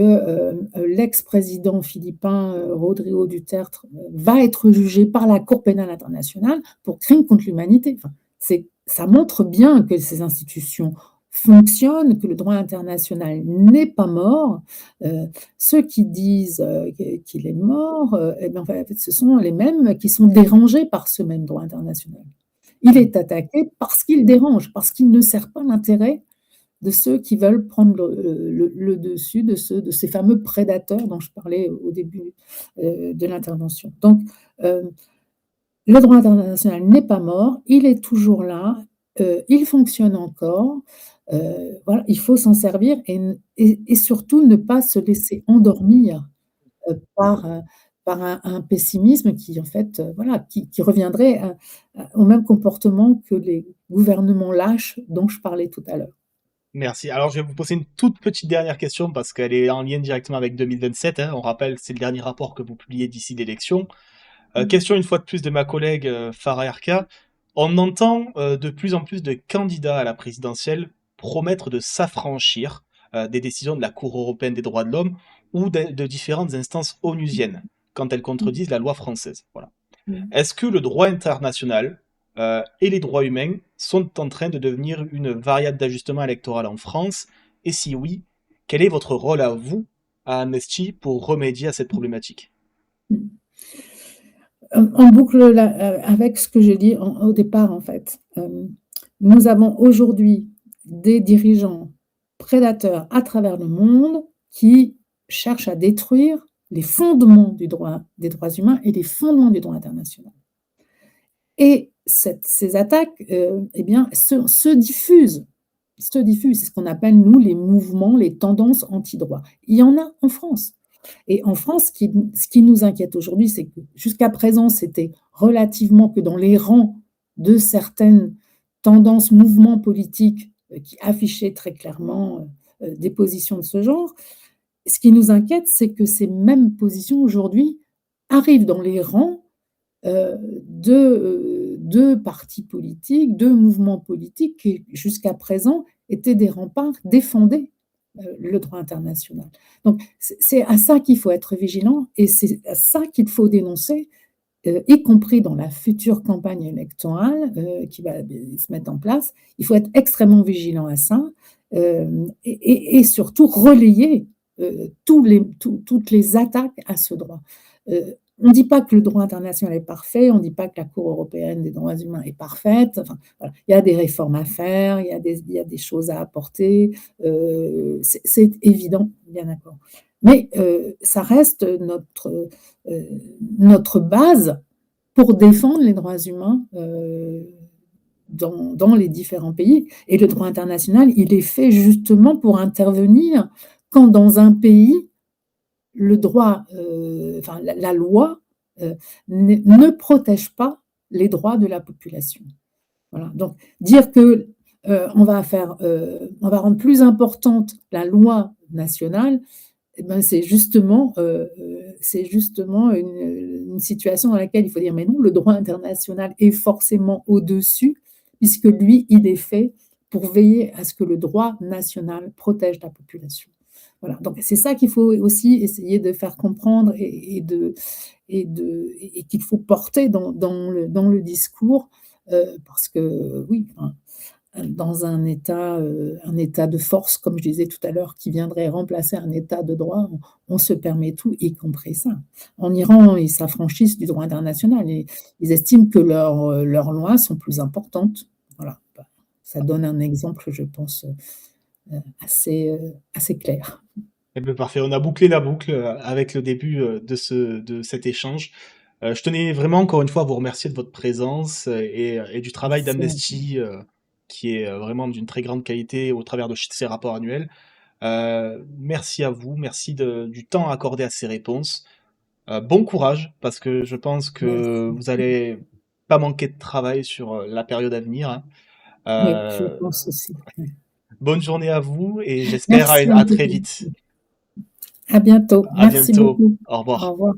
l'ex-président philippin, Rodrigo Duterte, va être jugé par la Cour pénale internationale pour crimes contre l'humanité. Enfin, ça montre bien que ces institutions fonctionne, que le droit international n'est pas mort. Heu, Ceux qui disent, qu'il est mort, et ben, en fait, ce sont les mêmes qui sont dérangés par ce même droit international. Il Mmh. est attaqué parce qu'il dérange, parce qu'il ne sert pas l'intérêt de ceux qui veulent prendre le dessus, de ces fameux prédateurs dont je parlais au début, de l'intervention. Donc, heu, le droit international n'est pas mort, il est toujours là, il fonctionne encore, voilà, il faut s'en servir et surtout ne pas se laisser endormir, par, par un pessimisme qui en fait, voilà, qui reviendrait au même comportement que les gouvernements lâches dont je parlais tout à l'heure. Merci. Alors, je vais vous poser une toute petite dernière question parce qu'elle est en lien directement avec 2027, hein. On rappelle, c'est le dernier rapport que vous publiez d'ici l'élection. Mmh. Question une fois de plus de ma collègue Farah Erka. On entend de plus en plus de candidats à la présidentielle promettre de s'affranchir des décisions de la Cour européenne des droits de l'homme ou de différentes instances onusiennes quand elles Mmh. contredisent la loi française. Voilà. Mmh. Est-ce que le droit international et les droits humains sont en train de devenir une variable d'ajustement électoral en France? Et si oui, quel est votre rôle à vous, à Amnesty, pour remédier à cette problématique? Mmh. On boucle la avec ce que j'ai dit au départ, en fait. Nous avons aujourd'hui des dirigeants prédateurs à travers le monde qui cherchent à détruire les fondements du droit des droits humains et les fondements du droit international. Et ces attaques, eh bien, se diffusent. C'est ce qu'on appelle, nous, les mouvements, les tendances anti-droit. Il y en a en France. Et en France, ce qui nous inquiète aujourd'hui, c'est que jusqu'à présent, c'était relativement que dans les rangs de certaines tendances, mouvements politiques, qui affichaient très clairement, des positions de ce genre. Ce qui nous inquiète, c'est que ces mêmes positions aujourd'hui arrivent dans les rangs de partis politiques, de mouvements politiques qui, jusqu'à présent, étaient des remparts, défendaient, le droit international. Donc c'est à ça qu'il faut être vigilant et c'est à ça qu'il faut dénoncer, y compris dans la future campagne électorale, qui va, se mettre en place. Il faut être extrêmement vigilant à ça, hem et surtout relayer, toutes les attaques à ce droit. On ne dit pas que le droit international est parfait, on ne dit pas que la Cour européenne des droits humains est parfaite, enfin, voilà. Il y a des réformes à faire, il y a des choses à apporter, c'est évident, bien d'accord. Mais, ça reste notre base pour défendre les droits humains, dans les différents pays. Et le droit international, il est fait justement pour intervenir quand dans un pays, le droit, enfin la loi, ne protège pas les droits de la population. Voilà, donc dire que, on va rendre plus importante la loi nationale, et ben, c'est justement une situation dans laquelle il faut dire: «Mais non, le droit international est forcément au-dessus, puisque lui, il est fait pour veiller à ce que le droit national protège la population». Voilà, donc c'est ça qu'il faut aussi essayer de faire comprendre et qu'il faut porter dans le discours, parce que oui, enfin, dans un état de force, comme je disais tout à l'heure, qui viendrait remplacer un état de droit, on se permet tout, y compris ça. En Iran, ils s'affranchissent du droit international et ils estiment que leurs lois sont plus importantes. Voilà, bah, ça donne un exemple, je pense, assez clair. Eh ben, parfait, on a bouclé la boucle avec le début de cet échange. Je tenais vraiment encore une fois à vous remercier de votre présence et du travail Merci à d'Amnesty qui est vraiment d'une très grande qualité au travers de ces rapports annuels. Merci à vous, merci du temps accordé à ces réponses. Bon courage parce que je pense que merci. vous allez pas manquer de travail sur la période à venir, hein. Oui, je Euh, pense aussi. Ouais. Bonne journée à vous et j'espère Merci à très infiniment. vite. À bientôt. À Merci bientôt. beaucoup. Au Au revoir. revoir.